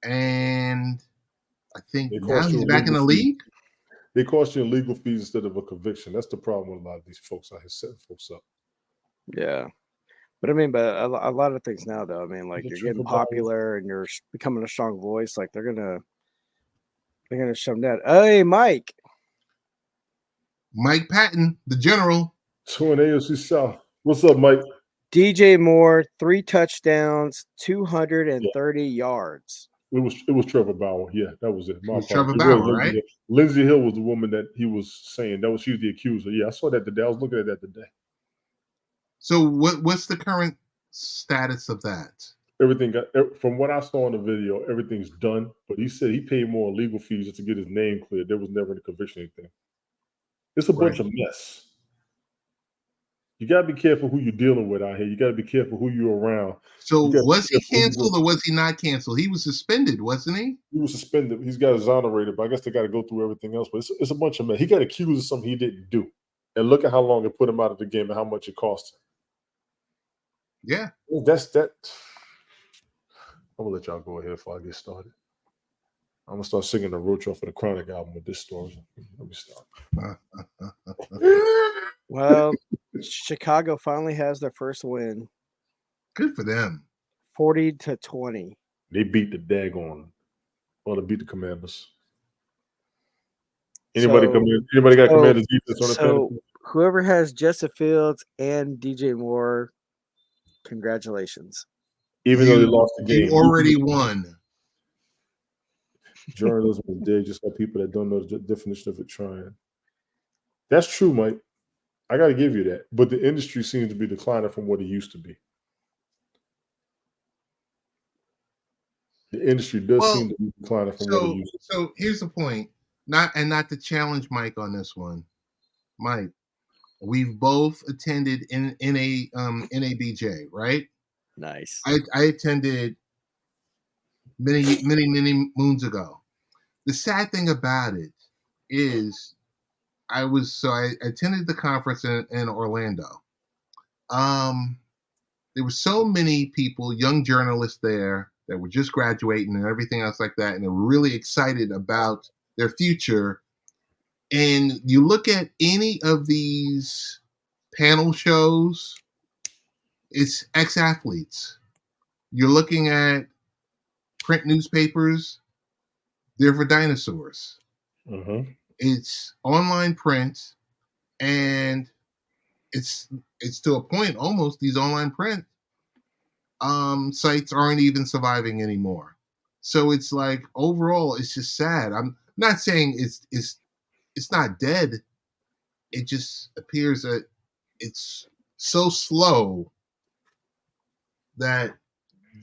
And I think They now cost he's you back in the legal fees. league. They cost you in legal fees instead of a conviction. That's the problem with a lot of these folks out here setting folks up. Yeah. But I mean, but a lot of things now, though. I mean, like The you're getting Trevor Bauer. popular and you're becoming a strong voice. Like they're gonna shut them down. Hey, Mike. Mike Patton, the general. 2 in AFC South. What's up, Mike? DJ Moore, 3 touchdowns, 230 yards. It was Trevor Bauer. Yeah, that was it. My It was apologies. Trevor It was Bauer, Lindsay right? Hill. Lindsay Hill was the woman that he was saying she was the accuser. Yeah, I saw that today. I was looking at that today. So what's the current status of that? Everything from what I saw in the video, everything's done. But he said he paid more legal fees just to get his name cleared. There was never any conviction or anything. It's a bunch of mess. You gotta be careful who you're dealing with out here. You gotta be careful who you're around. So was he canceled or was he not canceled? He was suspended, wasn't he? He was suspended. He's got exonerated, but I guess they got to go through everything else. But it's a bunch of mess. He got accused of something he didn't do, and look at how long it put him out of the game and how much it cost him. Yeah, that's that. I'm gonna let y'all go ahead before I get started. I'm gonna start singing the Roach off of the Chronic album with this story. Let me start. Well, Chicago finally has their first win. Good for them. 40-20. They beat the daggone. Well, they beat the Commanders. Anybody come in? Anybody got Commanders defense on the So whoever has Justin Fields and DJ Moore, congratulations. Even though they lost the game, you already won. Journalism is dead, just like people that don't know the definition of it trying. That's true, Mike. I got to give you that. But the industry seems to be declining from what it used to be. The industry does seem to be declining from what it used to be. So here's the point. Not to challenge Mike on this one. Mike, we've both attended in a NABJ, right? Nice. I attended many moons ago. The sad thing about it is I attended the conference in Orlando. There were so many people, young journalists there that were just graduating and everything else like that, and they were really excited about their future. And you look at any of these panel shows, it's ex-athletes. You're looking at print newspapers, they're for dinosaurs. It's online print, and it's to a point almost these online print sites aren't even surviving anymore. So it's like overall, it's just sad. I'm not saying it's not dead. It just appears that it's so slow that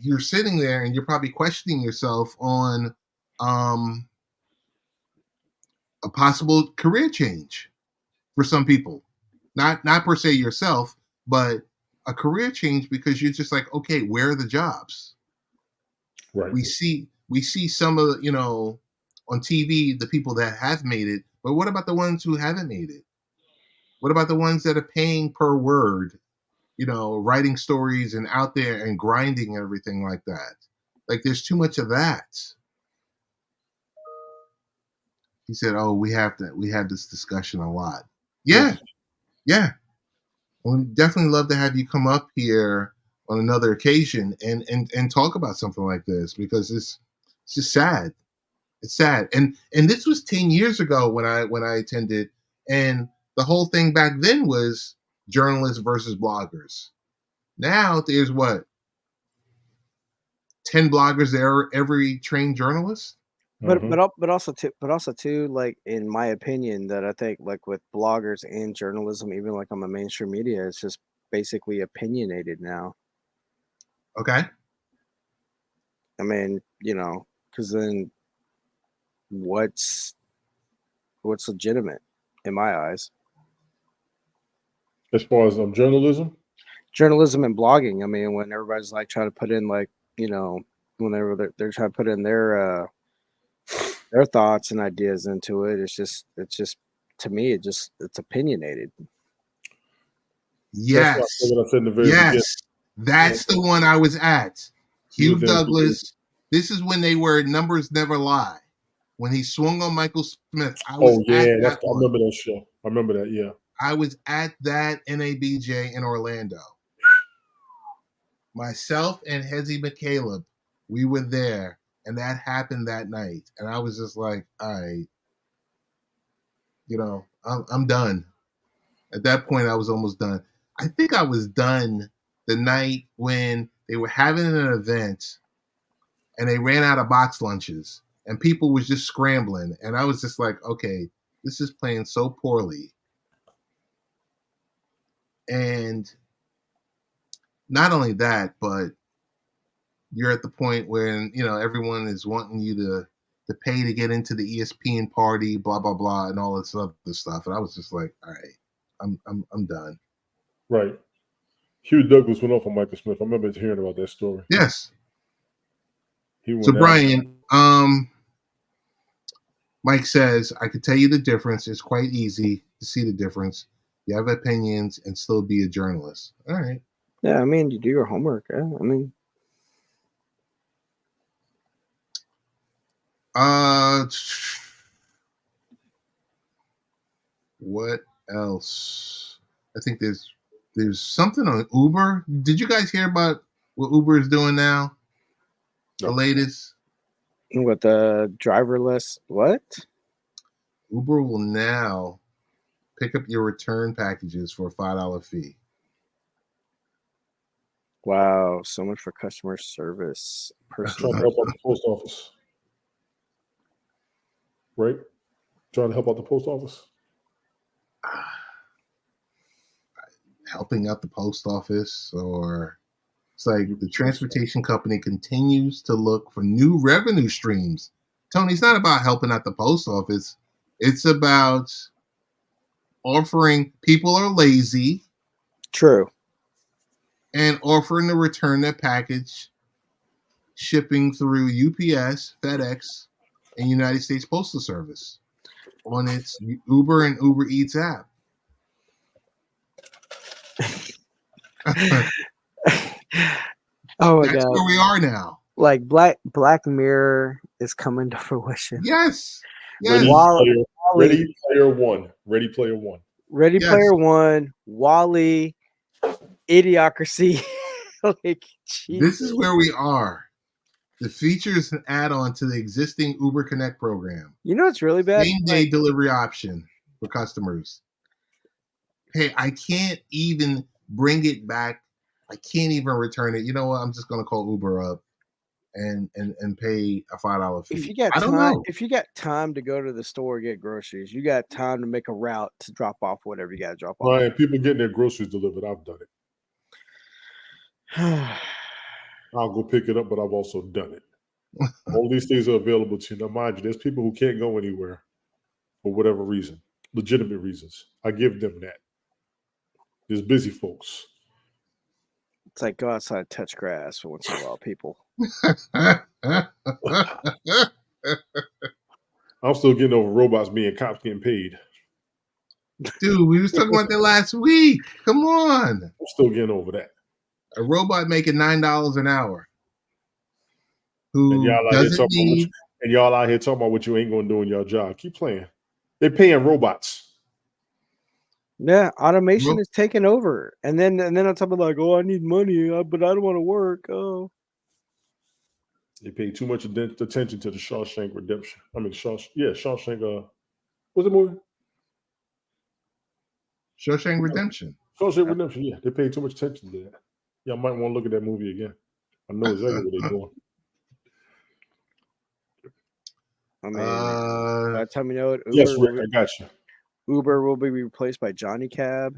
you're sitting there and you're probably questioning yourself on a possible career change for some people. Not per se yourself, but a career change, because you're just like, okay, where are the jobs? Right. We see some of the, on TV, the people that have made it, but what about the ones who haven't made it? What about the ones that are paying per word, writing stories and out there and grinding and everything like that? Like, there's too much of that. He said, "Oh, we have this discussion a lot." Yeah, yeah. We'd definitely love to have you come up here on another occasion and talk about something like this, because it's just sad. It's sad. And this was 10 years ago when I attended, and the whole thing back then was journalists versus bloggers. Now there's what, 10 bloggers there every trained journalist? But also too, like, in my opinion, that I think, like, with bloggers and journalism, even like on the mainstream media, it's just basically opinionated now. Okay. I mean, because then what's legitimate in my eyes? As far as journalism, Journalism and blogging. I mean, when everybody's like trying to put in, like, whenever they're trying to put in their thoughts and ideas into it, it's just to me, it's opinionated. Yes. That's what I said in the very beginning. That's the one I was at. Hugh Douglas. This is when they were numbers never lie. When he swung on Michael Smith, I was at that one. I remember that show. I remember that. Yeah, I was at that NABJ in Orlando. Myself and Hezi McCaleb, we were there, and that happened that night. And I was just like, all right, I'm done. At that point, I was almost done. I think I was done the night when they were having an event and they ran out of box lunches and people was just scrambling. And I was just like, okay, this is playing so poorly. And not only that, but you're at the point when, everyone is wanting you to pay to get into the ESPN party, blah, blah, blah, and all this other stuff. And I was just like, all right, I'm done. Right. Hugh Douglas went off on Michael Smith. I remember hearing about that story. Yes. So Brian, Mike says, I could tell you the difference. It's quite easy to see the difference. You have opinions and still be a journalist. All right. Yeah, I mean, you do your homework. Yeah, I mean. What else? I think there's something on Uber. Did you guys hear about what Uber is doing now? The latest? With the driverless, what? Uber will now pick up your return packages for a $5 fee. Wow, so much for customer service. Trying to help out the post office. Right? Trying to help out the post office. Helping out the post office, or it's like the transportation company continues to look for new revenue streams. Tony, it's not about helping out the post office. It's about offering, people are lazy. True. And offering to return their package, shipping through UPS, FedEx, and United States Postal Service. on its Uber and Uber Eats app. Oh my That's god! where we are now. Like Black Mirror is coming to fruition. Yes. Ready Wall-E. Player One. Ready Player One. Ready Yes. Player One, Wall-E, Idiocracy. Like, This is where we are. The feature is an add-on to the existing Uber Connect program. you know what's really bad? Same-day delivery option for customers. Hey, I can't even bring it back. I can't even return it. You know what? I'm just going to call Uber up and pay a $5 fee. If you got I don't time, know. if you got time to go to the store get groceries, you got time to make a route to drop off whatever you got to drop off. Ryan, people getting their groceries delivered. I've done it. I'll go pick it up, but I've also done it. All these things are available to you. Now, mind you, there's people who can't go anywhere for whatever reason, legitimate reasons. I give them that. There's busy folks. It's like go outside and touch grass for once in a while, people. I'm still getting over robots being cops getting paid. Dude, we was talking about that last week. Come on. I'm still getting over that. A robot making $9 an hour. And Who y'all out here doesn't talking need about what you ain't gonna do in your job. Keep playing. They're paying robots. Yeah, automation is taking over, and then on top of like, oh, I need money, but I don't want to work. Oh, They pay too much attention to the Shawshank Redemption. I mean, Shawshank. What's the movie? Shawshank Redemption. Shawshank Redemption. Yeah, they pay too much attention to that. Y'all might want to look at that movie again. I know exactly what they're doing. I mean, by the time you know it, Uber, yes, Rick, I got you. Uber will be replaced by Johnny Cab.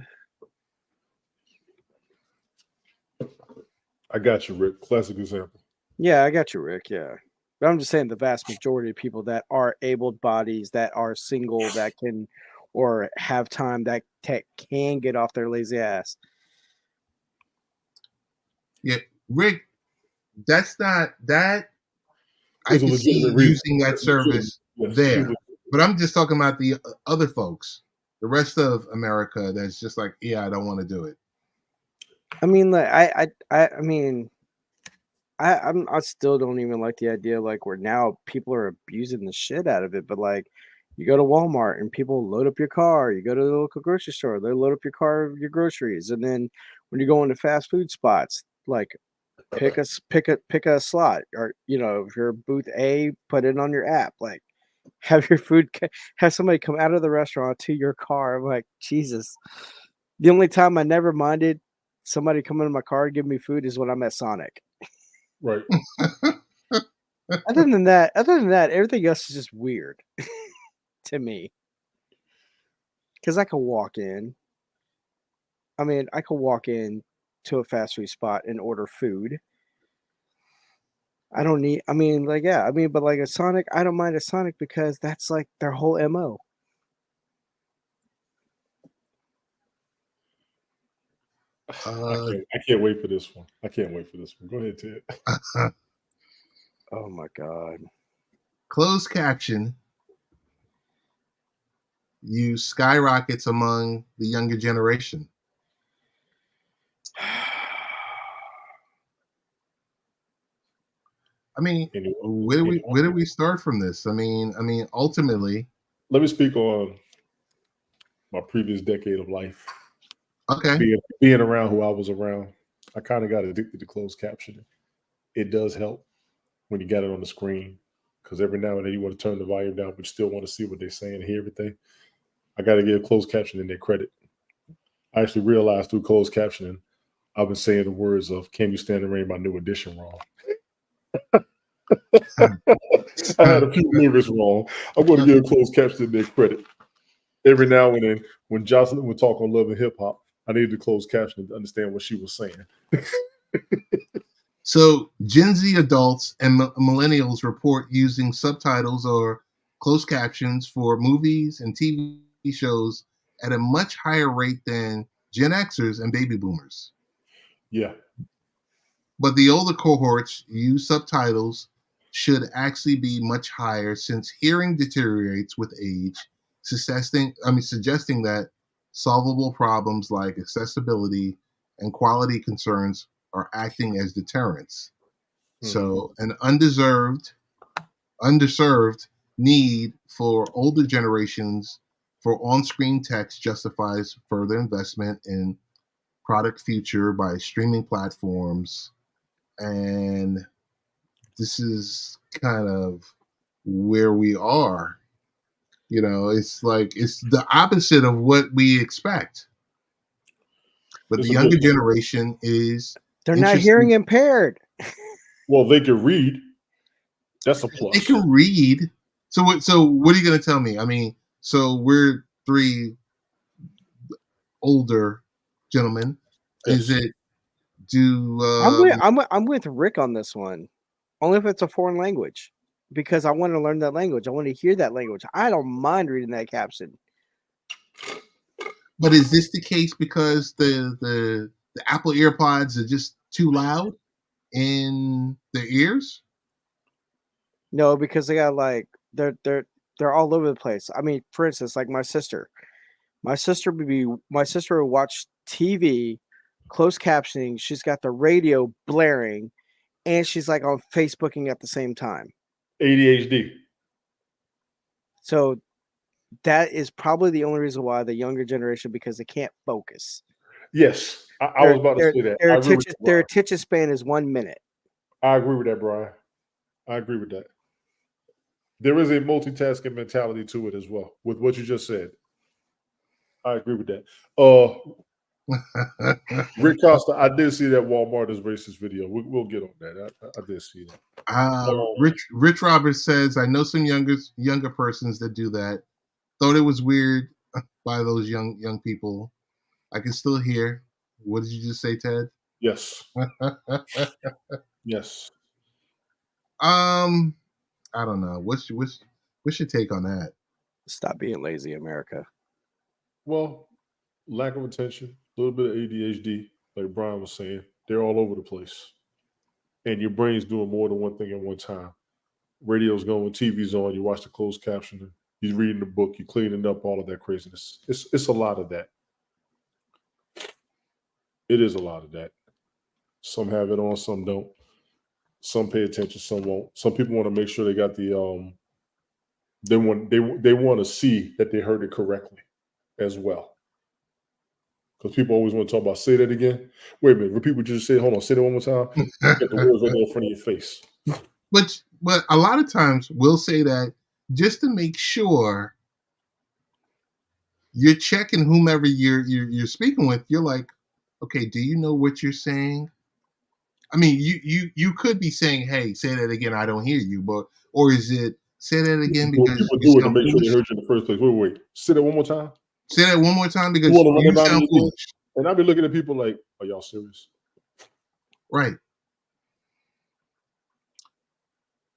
I got you, Rick. Classic example. Yeah, I got you, Rick. Yeah. But I'm just saying the vast majority of people that are able bodies, that are single, that can or have time, that can get off their lazy ass. Yeah, Rick, that's not that. I There's a can see legitimate reason. using that service Yes, there. But I'm just talking about the other folks, the rest of America that's just like, yeah, I don't want to do it. I mean, like I still don't even like the idea like where now people are abusing the shit out of it. But like, you go to Walmart and people load up your car. You go to the local grocery store, they load up your car, your groceries, and then when you go into fast food spots, like pick a slot, or if you're booth A, put it on your app. Like, have your food, have somebody come out of the restaurant to your car. I'm like, Jesus. The only time I never minded somebody coming to my car and giving me food is when I'm at Sonic. Right. Other than that, everything else is just weird to me. Because I can walk in. I mean, I can walk in to a fast food spot and order food. I don't need. I mean, like, yeah. I mean, but like a Sonic, I don't mind a Sonic because that's like their whole MO. I can't wait for this one. Go ahead, Ted. Oh my God. Closed caption use skyrockets among the younger generation. I mean, where do we start from this? I mean, ultimately. Let me speak on my previous decade of life. Okay. Being around who I was around, I kind of got addicted to closed captioning. It does help when you got it on the screen, because every now and then you want to turn the volume down, but you still want to see what they're saying and hear everything. I got to give closed captioning their credit. I actually realized through closed captioning, I've been saying the words of "Can You Stand the Rain" by New Edition wrong. I had a few lyrics wrong. I'm going to give closed captioning their credit. Every now and then, when Jocelyn would talk on Love and Hip Hop, I needed to close captioning to understand what she was saying. So Gen Z adults and millennials report using subtitles or closed captions for movies and TV shows at a much higher rate than Gen Xers and baby boomers. Yeah. But the older cohorts use subtitles should actually be much higher since hearing deteriorates with age, suggesting that solvable problems like accessibility and quality concerns are acting as deterrents. So an underserved need for older generations for on-screen text justifies further investment in product future by streaming platforms. And this is kind of where we are. It's like it's the opposite of what we expect. But It's the a bit. younger generation is They're not interested. hearing impaired. Well, they can read. That's a plus. They can read. So what are you going to tell me? I mean, so we're three older gentlemen. Is Yes. it do I'm with Rick on this one. Only if it's a foreign language, because I want to learn that language. I want to hear that language. I don't mind reading that caption. But is this the case because the Apple AirPods are just too loud in their ears? No, because they got like they're all over the place. I mean, for instance, like my sister. My sister would watch TV, closed captioning. She's got the radio blaring, and she's like on Facebooking at the same time. ADHD. So that is probably the only reason why the younger generation, because they can't focus. Yes, I was about to say that. I agree with that, Their Brian. attention span is 1 minute. I agree with that, Brian. I agree with that. There is a multitasking mentality to it as well, with what you just said. I agree with that. Rick Costa, I did see that Walmart is racist video. We'll get on that. I did see that. Rich Roberts says, I know some younger persons that do that. Thought it was weird by those young people. I can still hear. What did you just say, Ted? Yes. Yes. I don't know. What's your take on that? Stop being lazy, America. Well, lack of attention, a little bit of ADHD, like Brian was saying. They're all over the place. And your brain's doing more than one thing at one time. Radio's going, TV's on, you watch the closed captioning, you're reading the book, you're cleaning up, all of that craziness. It's a lot of that. It is a lot of that. Some have it on, some don't. Some pay attention, some won't. Some people want to make sure they got the they want to see that they heard it correctly as well. Because people always want to talk about, say that again. Wait a minute, repeat what you just said. Hold on, say that one more time. You get the words right there in front of your face. But a lot of times we'll say that just to make sure you're checking whomever you're speaking with. You're like, okay, do you know what you're saying? I mean, you could be saying, hey, say that again, I don't hear you, or is it say that again because People you do it to sound make sure they foolish? heard you in the first place. Wait. Say that one more time. Say that one more time You because want to run you it by sound me again? foolish. And I've been looking at people like, are y'all serious? Right.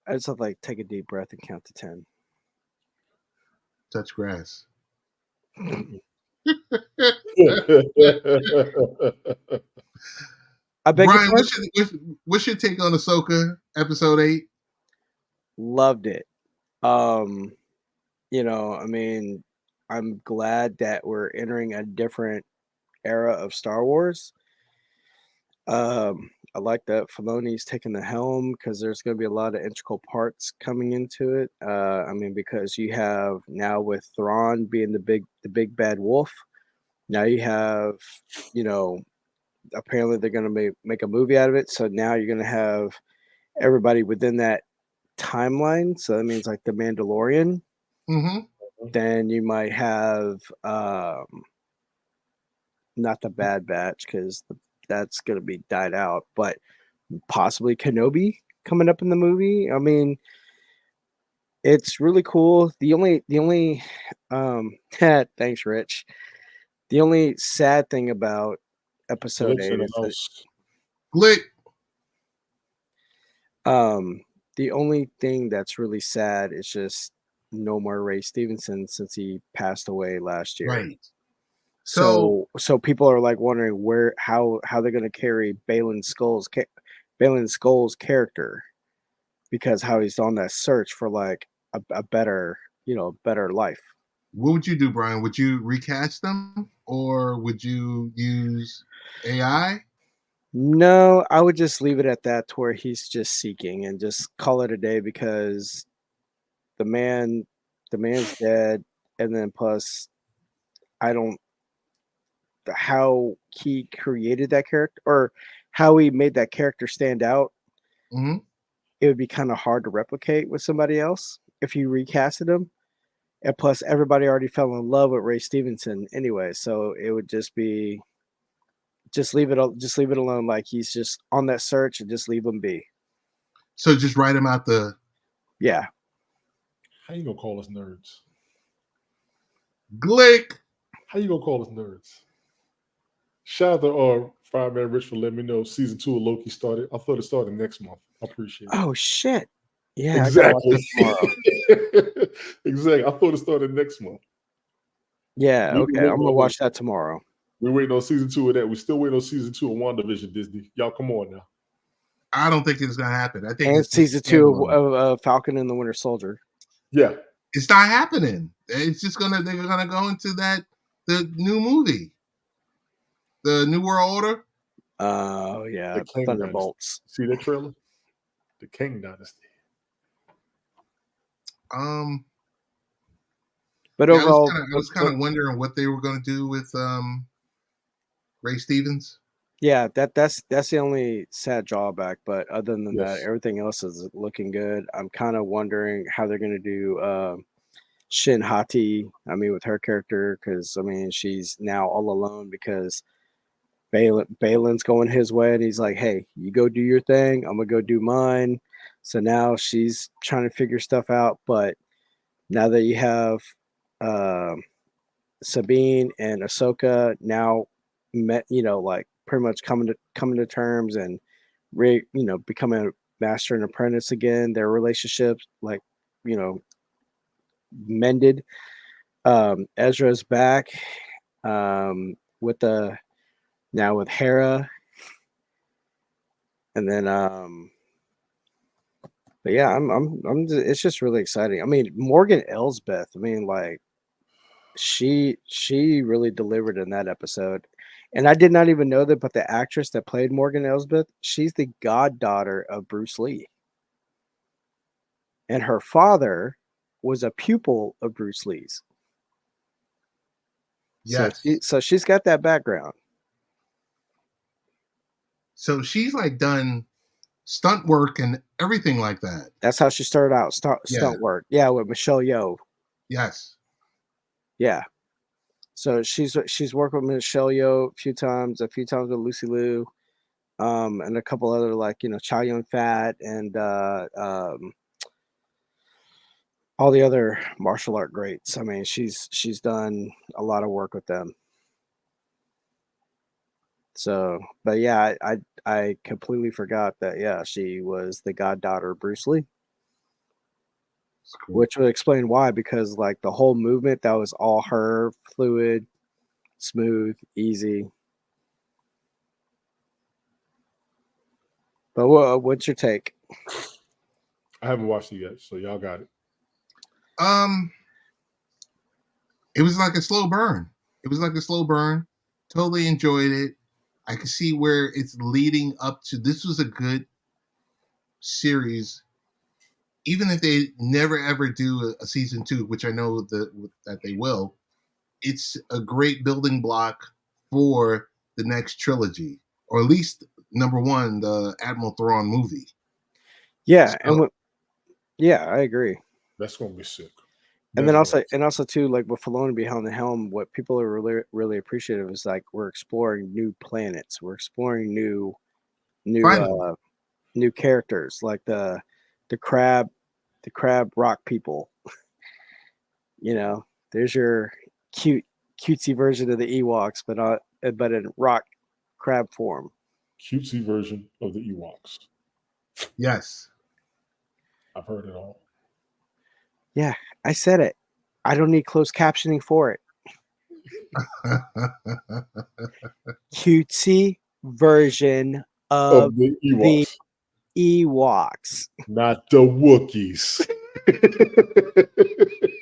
I just have to like take a deep breath and count to 10. Touch grass. I beg your Brian, pardon? what's your take on Ahsoka episode 8? Loved it. I mean, I'm glad that we're entering a different era of Star Wars. I like that Filoni's taking the helm because there's going to be a lot of integral parts coming into it. I mean, because you have now with Thrawn being the big bad wolf. Now you have, apparently they're going to make a movie out of it. So now you're going to have everybody within that timeline. So that means like the Mandalorian. Mm-hmm. Then you might have not the Bad Batch because that's going to be died out, but possibly Kenobi coming up in the movie. I mean, it's really cool. The only thanks, Rich. The only sad thing about episode 8 is that Glick. the only thing that's really sad is just no more Ray Stevenson since he passed away last year. Right. So people are like wondering how they're going to carry Baylan Skoll's character, because how he's on that search for like a better, better life. What would you do, Brian? Would you recast them or would you use AI? No, I would just leave it at that to where he's just seeking and just call it a day because the man the man's dead, and then plus I don't how he created that character or how he made that character stand out, Mm-hmm. it would be kind of hard to replicate with somebody else if you recasted him. And plus everybody already fell in love with Ray Stevenson anyway, so it would just be just leave it alone, like he's just on that search and just leave him be. So just write them out the Yeah. How you gonna call us nerds? Glick. How you gonna call us nerds? Shout out to Fireman Rich for letting me know season 2 of Loki started. I thought it started next month. I appreciate it. Oh shit. Yeah, I gotta watch Exactly. that tomorrow. Exactly. I thought it started next month. Yeah, We- okay. we- I'm gonna watch that tomorrow. We're waiting on season 2 of that. We're still waiting on season 2 of WandaVision, Disney. Y'all come on now. I don't think it's gonna happen. I think And it's just season 2 standalone. of Falcon and the Winter Soldier. Yeah. It's not happening. It's just they're gonna go into the new movie, the New World Order. Oh yeah, The King Thunderbolts. See that trailer? The King Dynasty. But Yeah, overall, I was kind of wondering what they were gonna do with Ray Stevens. yeah, that's the only sad drawback. But other than that, Yes. everything else is looking good. I'm kind of wondering how they're gonna do Shin Hati. I mean, with her character, because I mean, she's now all alone because Balin's going his way, and he's like, "Hey, you go do your thing. I'm gonna go do mine." So now she's trying to figure stuff out. But now that you have Sabine and Ahsoka now met, like pretty much coming to terms and becoming a master and apprentice again. Their relationships like you know mended. Ezra's back with the now with Hera, and then but yeah, it's just really exciting. I mean, Morgan Elsbeth. I mean, like she really delivered in that episode. And I did not even know that, but the actress that played Morgan Elsbeth, she's the goddaughter of Bruce Lee. And her father was a pupil of Bruce Lee's. Yes. So she's got that background. So she's like done stunt work and everything like that. That's how she started out stunt work. Yeah, with Michelle Yeoh. Yes. Yeah. So she's worked with Michelle Yeoh a few times with Lucy Liu, and a couple other Chow Yun Fat and all the other martial art greats. I mean, she's done a lot of work with them. So, but yeah, I completely forgot that. Yeah, she was the goddaughter of Bruce Lee. Cool. Which would explain why, because like the whole movement, that was all her, fluid, smooth, easy. But what's your take? I haven't watched it yet, so y'all got it. It was like a slow burn. Totally enjoyed it. I can see where it's leading up to. This was a good series. Even if they never ever do a season 2, which I know that they will, it's a great building block for the next trilogy, or at least number 1, the Admiral Thrawn movie. Yeah, yeah, I agree. That's gonna be sick. And then also too, like with Filoni behind the helm, what people are really really appreciative is like we're exploring new planets, we're exploring new characters like the crab rock people. There's your cutesy version of the Ewoks, but in rock crab form. Cutesy version of the Ewoks. Yes, I've heard it all. Yeah, I said it. I don't need closed captioning for it. Cutesy version of the Ewoks. Not the Wookiees.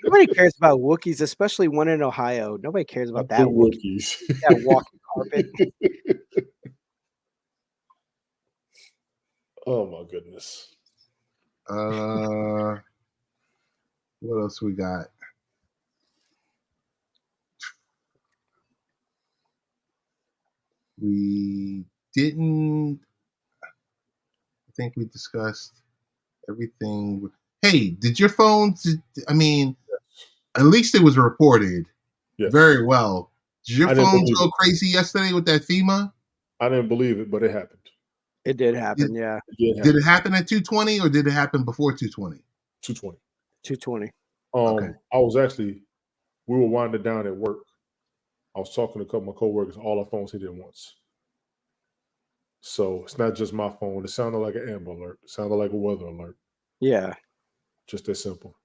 Nobody cares about Wookiees, especially one in Ohio. Nobody cares about that The Wookiee. Wookiees. That walking carpet. Oh my goodness. What else we got? We didn't. I think we discussed everything. Hey, did your phone? I mean, at least it was reported Yes. very well. Did your I didn't phone believe go it. crazy yesterday with that FEMA? I didn't believe it, but it happened. It did happen, yeah. Did it happen at 220 or did it happen before 220? 220. 220. Okay. We were winding down at work. I was talking to a couple of my coworkers. All our phones hit at once. So it's not just my phone. It sounded like an Amber Alert. It sounded like a weather alert. Yeah. Just that simple.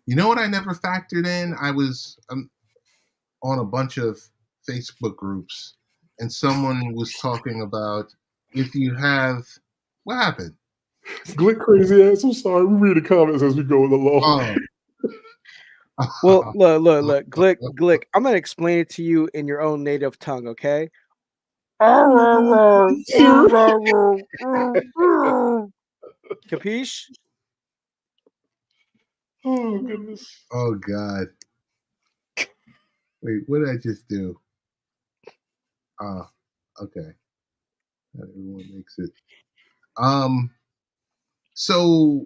You know what I never factored in? I was on a bunch of Facebook groups, and someone was talking about if you have what happened. Glick crazy ass. I'm sorry. We read the comments as we go along. Well, look, Glick. I'm gonna explain it to you in your own native tongue, okay? Capiche? Oh goodness. Oh God. Wait, what did I just do? Okay. Not everyone makes it. So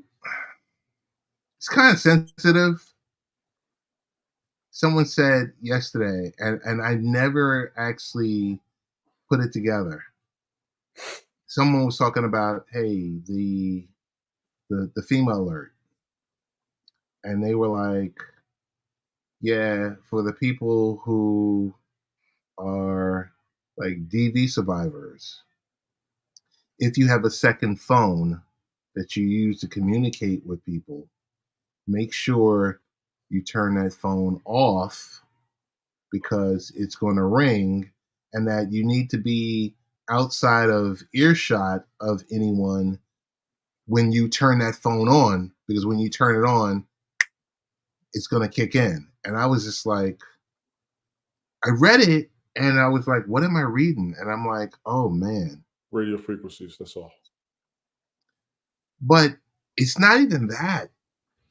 it's kind of sensitive. Someone said yesterday, and I never actually put it together. Someone was talking about, hey, the female alert, and they were like, yeah, for the people who are like DV survivors, if you have a second phone that you use to communicate with people, make sure you turn that phone off because it's going to ring, and that you need to be outside of earshot of anyone when you turn that phone on, because when you turn it on, it's going to kick in. And I was just like, I read it and I was like, what am I reading? And I'm like, oh man. Radio frequencies, that's all. But it's not even that.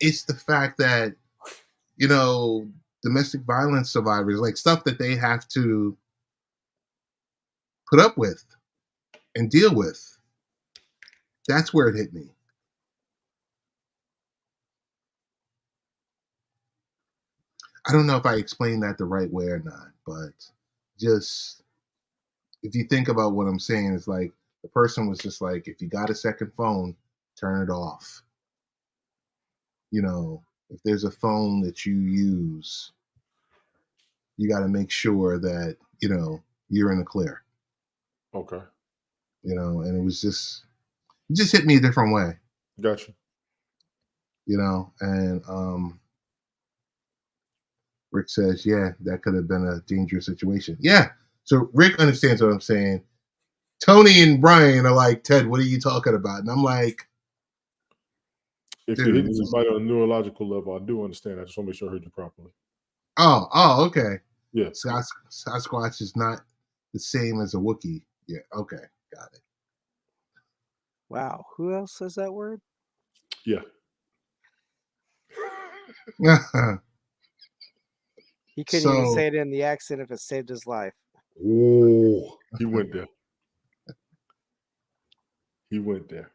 It's the fact that, domestic violence survivors, like stuff that they have to put up with and deal with. That's where it hit me. I don't know if I explained that the right way or not, but just if you think about what I'm saying, it's like the person was just like, if you got a second phone, turn it off. If there's a phone that you use, you got to make sure that, you're in the clear. Okay. And it just hit me a different way. Gotcha. And Rick says, yeah, that could have been a dangerous situation. Yeah. So Rick understands what I'm saying. Tony and Brian are like, Ted, what are you talking about? And I'm like, if you're hitting somebody on a neurological level, I do understand. I just want to make sure I heard you properly. Oh, okay. Yeah. Sasquatch is not the same as a Wookiee. Yeah, okay, got it. Wow. Who else says that word? Yeah. He couldn't even say it in the accent if it saved his life. Oh, he went there. He went there.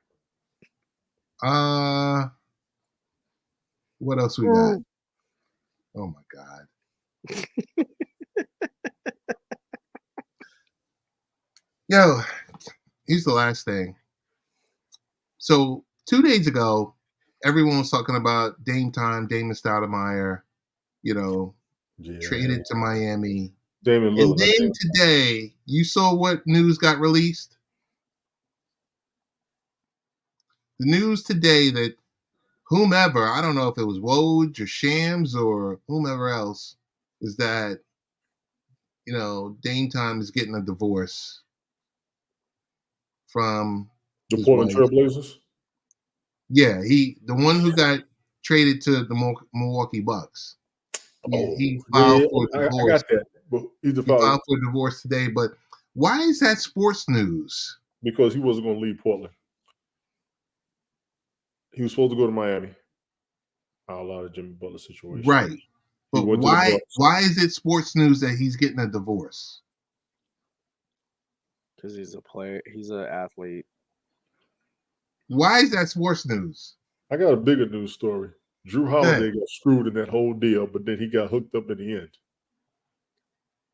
What else we got? Oh my God. Yo, here's the last thing. So 2 days ago, everyone was talking about Damon Stoudemire, traded to Miami. Damon Lillard. And then today, you saw what news got released? The news today that whomever, I don't know if it was Woj or Shams or whomever else, is that, Dame Time is getting a divorce from the Portland Trailblazers? Yeah, the one who got traded to the Milwaukee Bucks. He Oh, yeah, filed for I divorce. got that. But he's He filed for divorce today. But why is that sports news? because he wasn't going to leave Portland. He was supposed to go to Miami. A lot of Jimmy Butler situation. Right. But went to the Bucks. why is it sports news that he's getting a divorce? Because he's a player. He's an athlete. Why is that sports news? I got a bigger news story. Drew Holiday got screwed in that whole deal, but then he got hooked up in the end.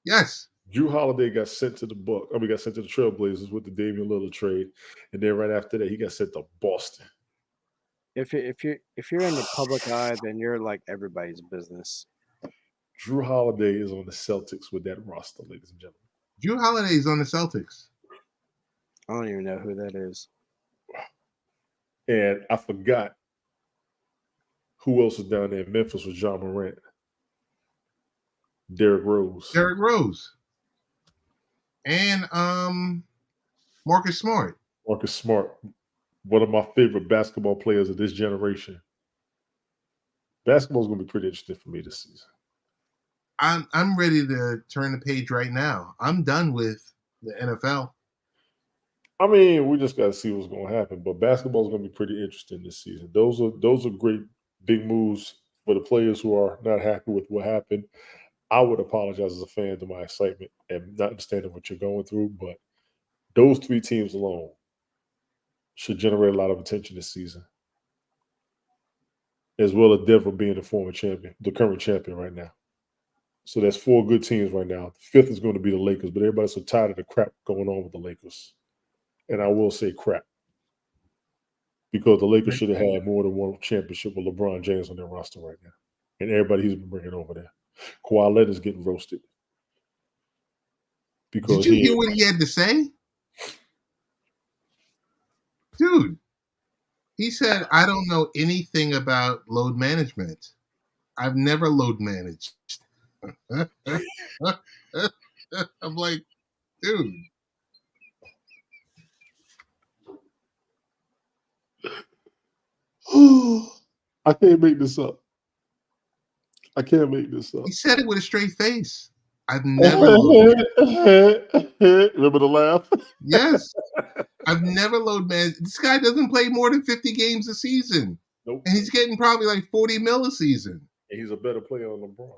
Yes. Drew Holiday got sent to the got sent to the Trailblazers with the Damian Lillard trade, and then right after that, he got sent to Boston. If you're in the public eye, then you're like everybody's business. Drew Holiday is on the Celtics with that roster, ladies and gentlemen. Drew Holiday is on the Celtics. I don't even know who that is. And I forgot who else was down there in Memphis with John Morant. Derrick Rose. And Marcus Smart. Marcus Smart, one of my favorite basketball players of this generation. Basketball is going to be pretty interesting for me this season. I'm ready to turn the page right now. I'm done with the NFL. I mean, we just got to see what's going to happen. But basketball is going to be pretty interesting this season. Those are great big moves for the players who are not happy with what happened. I would apologize as a fan to my excitement and not understanding what you're going through. But those three teams alone should generate a lot of attention this season, as well as Denver being the former champion, the current champion right now. So that's four good teams right now. The fifth is going to be the Lakers, but everybody's so tired of the crap going on with the Lakers. And I will say crap, because the Lakers should have had more than one championship with LeBron James on their roster right now. And everybody he's been bringing over there. Kawhi Leonard's getting roasted. Because did you hear what he had to say? Dude, he said, I don't know anything about load management. I've never load managed. I'm like, dude. I can't make this up. He said it with a straight face. I've never Remember the laugh? Yes. I've never load managed. This guy doesn't play more than 50 games a season. Nope. And he's getting probably like 40 mil a season. And he's a better player than LeBron.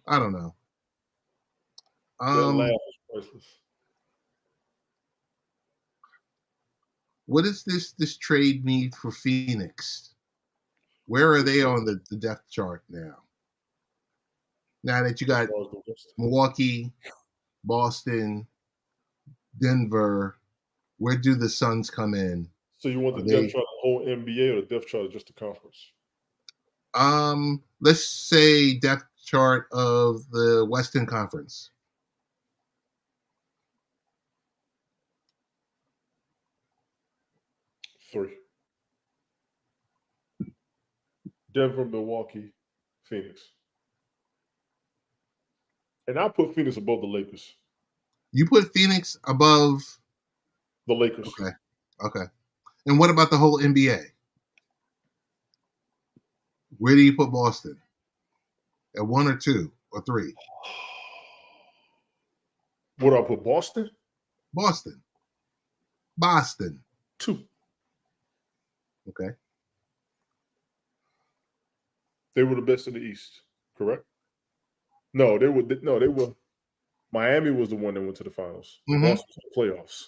I don't know. That laugh is priceless. What does this trade mean for Phoenix? Where are they on the depth chart now? Now that you got Milwaukee, Boston, Denver, where do the Suns come in? So you want the depth chart of the whole NBA or the depth chart of just the conference? Let's say depth chart of the Western Conference. Three. Denver, Milwaukee, Phoenix. And I put Phoenix above the Lakers. You put Phoenix above the Lakers. Okay. And what about the whole NBA? Where do you put Boston? At 1 or 2 or 3? What do I put Boston? Boston. 2. Okay. They were the best in the East, correct? No, they were. Miami was the one that went to the finals. Mm-hmm. Boston was the playoffs.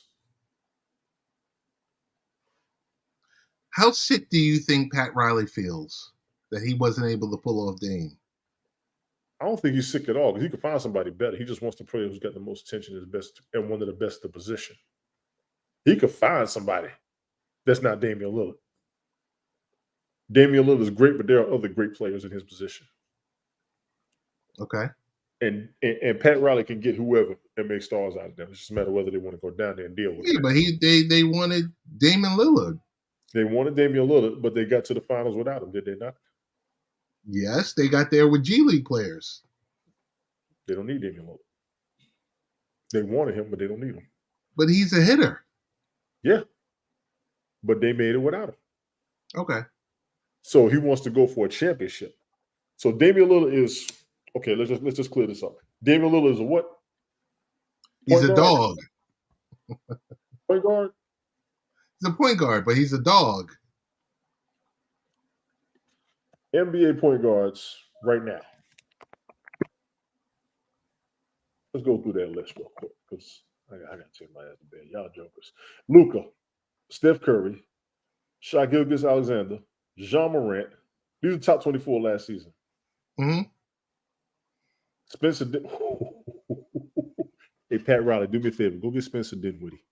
How sick do you think Pat Riley feels that he wasn't able to pull off Dame? I don't think he's sick at all because he could find somebody better. He just wants the player who's got the most attention and one of the best at the position. He could find somebody that's not Damian Lillard. Damian Lillard is great, but there are other great players in his position. Okay. And Pat Riley can get whoever and make stars out of them. It's just a matter of whether they want to go down there and deal with it. Yeah, but they wanted Damian Lillard. They wanted Damian Lillard, but they got to the finals without him, did they not? Yes, they got there with G League players. They don't need Damian Lillard. They wanted him, but they don't need him. But he's a hitter. Yeah. But they made it without him. Okay. So he wants to go for a championship. So Damian Lillard is okay. Let's just clear this up. Damian Lillard is a what? He's a dog. Point guard. He's a point guard, but he's a dog. NBA point guards right now. Let's go through that list real quick because I got to take my ass to bed. Y'all jokers. Luka, Steph Curry, Shai Gilgeous-Alexander, Jean Morant. These are top 24 last season. Mm-hmm. Spencer. Hey, Pat Riley, do me a favor. Go get Spencer Dinwiddie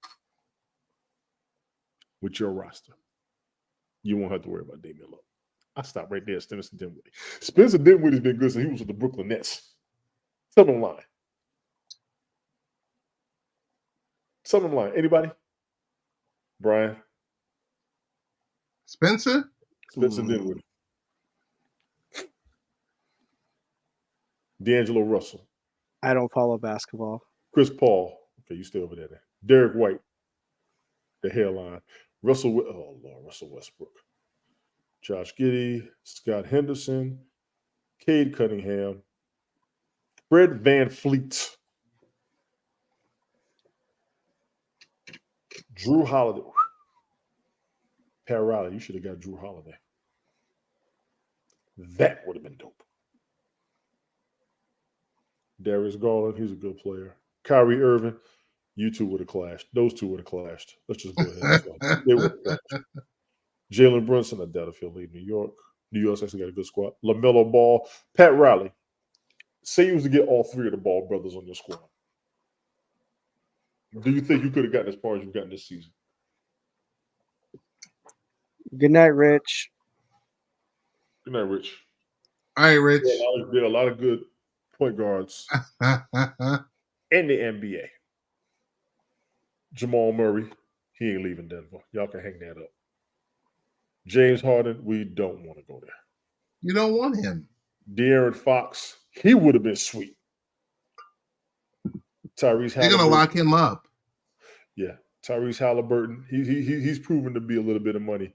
with your roster. You won't have to worry about Damian Lillard. I stop right there, Spencer Dinwiddie. Spencer Dinwiddie's been good since he was with the Brooklyn Nets. Something line. Something line. Anybody? Brian? Spencer Dinwiddie. D'Angelo Russell. I don't follow basketball. Chris Paul. Okay, you stay over there then. Derek White. The hairline. Russell Westbrook. Josh Giddey. Scott Henderson. Cade Cunningham. Fred VanVleet. Drew Holiday. Pat Riley, you should have got Drew Holiday. That would have been dope. Darius Garland, he's a good player. Kyrie Irving, you two would have clashed. Those two would have clashed. Let's just go ahead. They would have clashed. Jalen Brunson, I doubt if he'll leave New York. New York's actually got a good squad. LaMelo Ball. Pat Riley, say you was to get all three of the Ball brothers on your squad. Do you think you could have gotten as far as you've gotten this season? Good night, Rich. Good night, Rich. All right, Rich. There are a lot of good point guards in the NBA. Jamal Murray, he ain't leaving Denver. Y'all can hang that up. James Harden, we don't want to go there. You don't want him. De'Aaron Fox, he would have been sweet. Tyrese Halliburton. They're gonna lock him up. Yeah, Tyrese Halliburton. He's proven to be a little bit of money.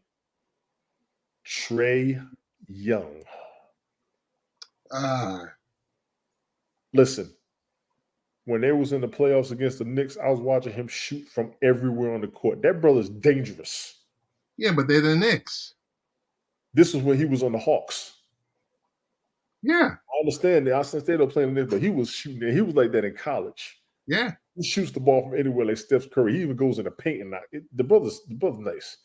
Trae Young. Listen, when they was in the playoffs against the Knicks, I was watching him shoot from everywhere on the court. That brother's dangerous. Yeah, but they're the Knicks. This was when he was on the Hawks. Yeah. I understand that. I understand they're playing the Knicks, but he was shooting. He was like that in college. Yeah. He shoots the ball from anywhere like Steph Curry. He even goes in the paint and the brother's nice.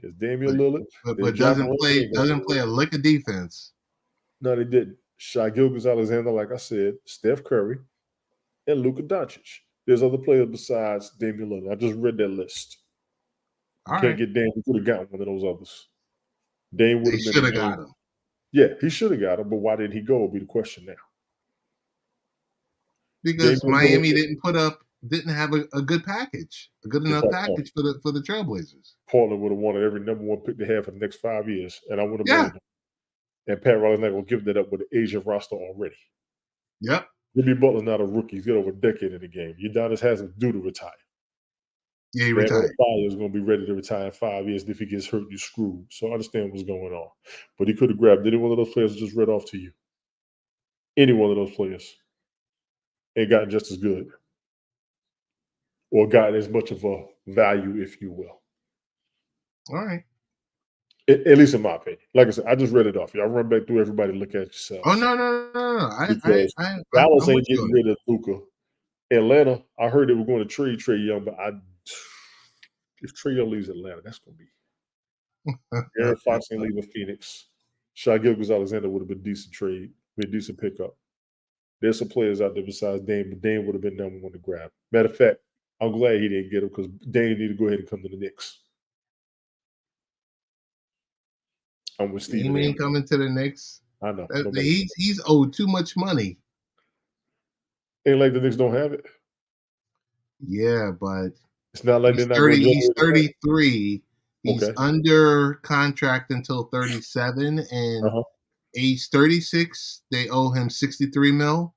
There's Damian Lillard. But doesn't play a lick of defense. No, they didn't. Shai Gilgeous-Alexander, like I said, Steph Curry, and Luka Doncic. There's other players besides Damian Lillard. I just read that list. You can't get Dame. You could have gotten one of those others. Dame would have been. Should have got him. Yeah, he should have got him, but why didn't he go? Will be the question now. Because Miami didn't have a good package, a good enough package for the Trailblazers. Portland would have wanted every number one pick they had for the next 5 years, and I would have made them. And Pat Riley's not going to give that up with the Asian roster already. Yep. Jimmy Butler's not a rookie. He's got over a decade in the game. Udonis hasn't due to retire. Yeah, he retired. Is going to be ready to retire in 5 years. If he gets hurt, you're screwed. So I understand what's going on. But he could have grabbed any one of those players I just read off to you. Any one of those players. And gotten just as good. Or gotten as much of a value, if you will. All right. At least in my opinion. Like I said, I just read it off. Y'all run back through everybody, look at yourselves. Oh, no. Dallas ain't getting rid of Luka. Atlanta, I heard they were going to trade Trae Young, but if Trae Young leaves Atlanta, that's going to be Aaron Fox ain't leaving Phoenix. Shai Gilgeous-Alexander would have been a decent trade, been a decent pickup. There's some players out there besides Dame, but Dame would have been number one to grab. Matter of fact, I'm glad he didn't get him because Dame needed to go ahead and come to the Knicks. I'm with Steve. You mean coming to the Knicks? I know. He's owed too much money. Ain't like the Knicks don't have it. Yeah, but it's not like he's 33. He's under contract until 37, and age 36, they owe him $63 million.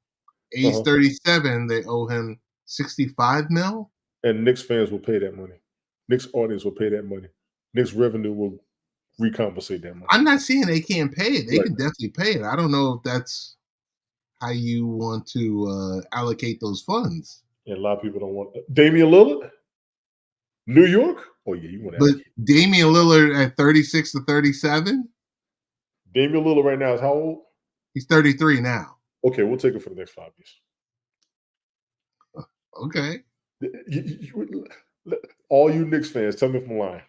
Age 37, they owe him $65 million. And Knicks fans will pay that money. Knicks audience will pay that money. Knicks revenue will recompensate that money. I'm not saying they can't pay it. They Right. can definitely pay it. I don't know if that's how you want to allocate those funds. And a lot of people don't want Damian Lillard, New York. Oh yeah, you want to But allocate. Damian Lillard at 36 to 37, Damian Lillard right now is how old? he's 33 now. Okay, we'll take it for the next 5 years. Okay. All you Knicks fans, tell me if I'm lying.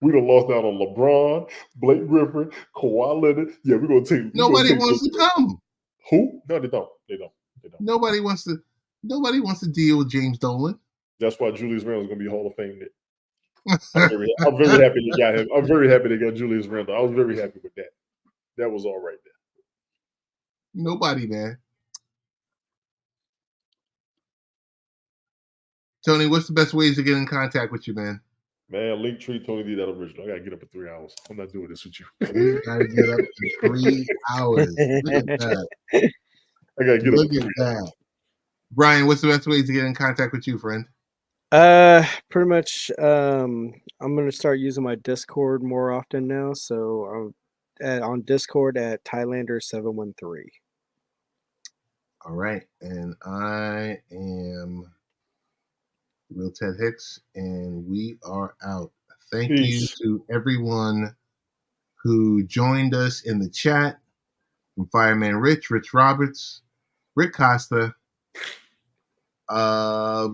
We done lost out on LeBron, Blake Griffin, Kawhi Leonard. Yeah, we're gonna take. Nobody wants to come. Who? No, they don't. They don't. Nobody wants to deal with James Dolan. That's why Julius Randle's gonna be Hall of Fame. I'm very happy they got him. I'm very happy they got Julius Randle. I was very happy with that. That was all right there. Nobody, man. Tony, what's the best ways to get in contact with you, man? Man, Linktree, Tony D, that original. I gotta get up in 3 hours. I'm not doing this with you. You gotta get up in 3 hours. Look at that. I gotta get Look up. at that. Brian, what's the best ways to get in contact with you, friend? Pretty much. I'm gonna start using my Discord more often now. So on Discord at Thailander713. All right, and I am Real Ted Hicks, and we are out. Thank you to everyone who joined us in the chat. From Fireman Rich Roberts, Rick Costa. Let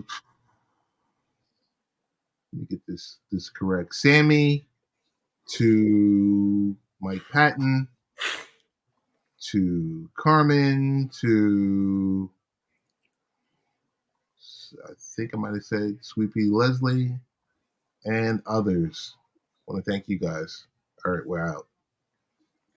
me get this correct. Sammy, to Mike Patton, to Carmen, to I think I might have said Sweet Pea Leslie, and others. I want to thank you guys. All right, we're out.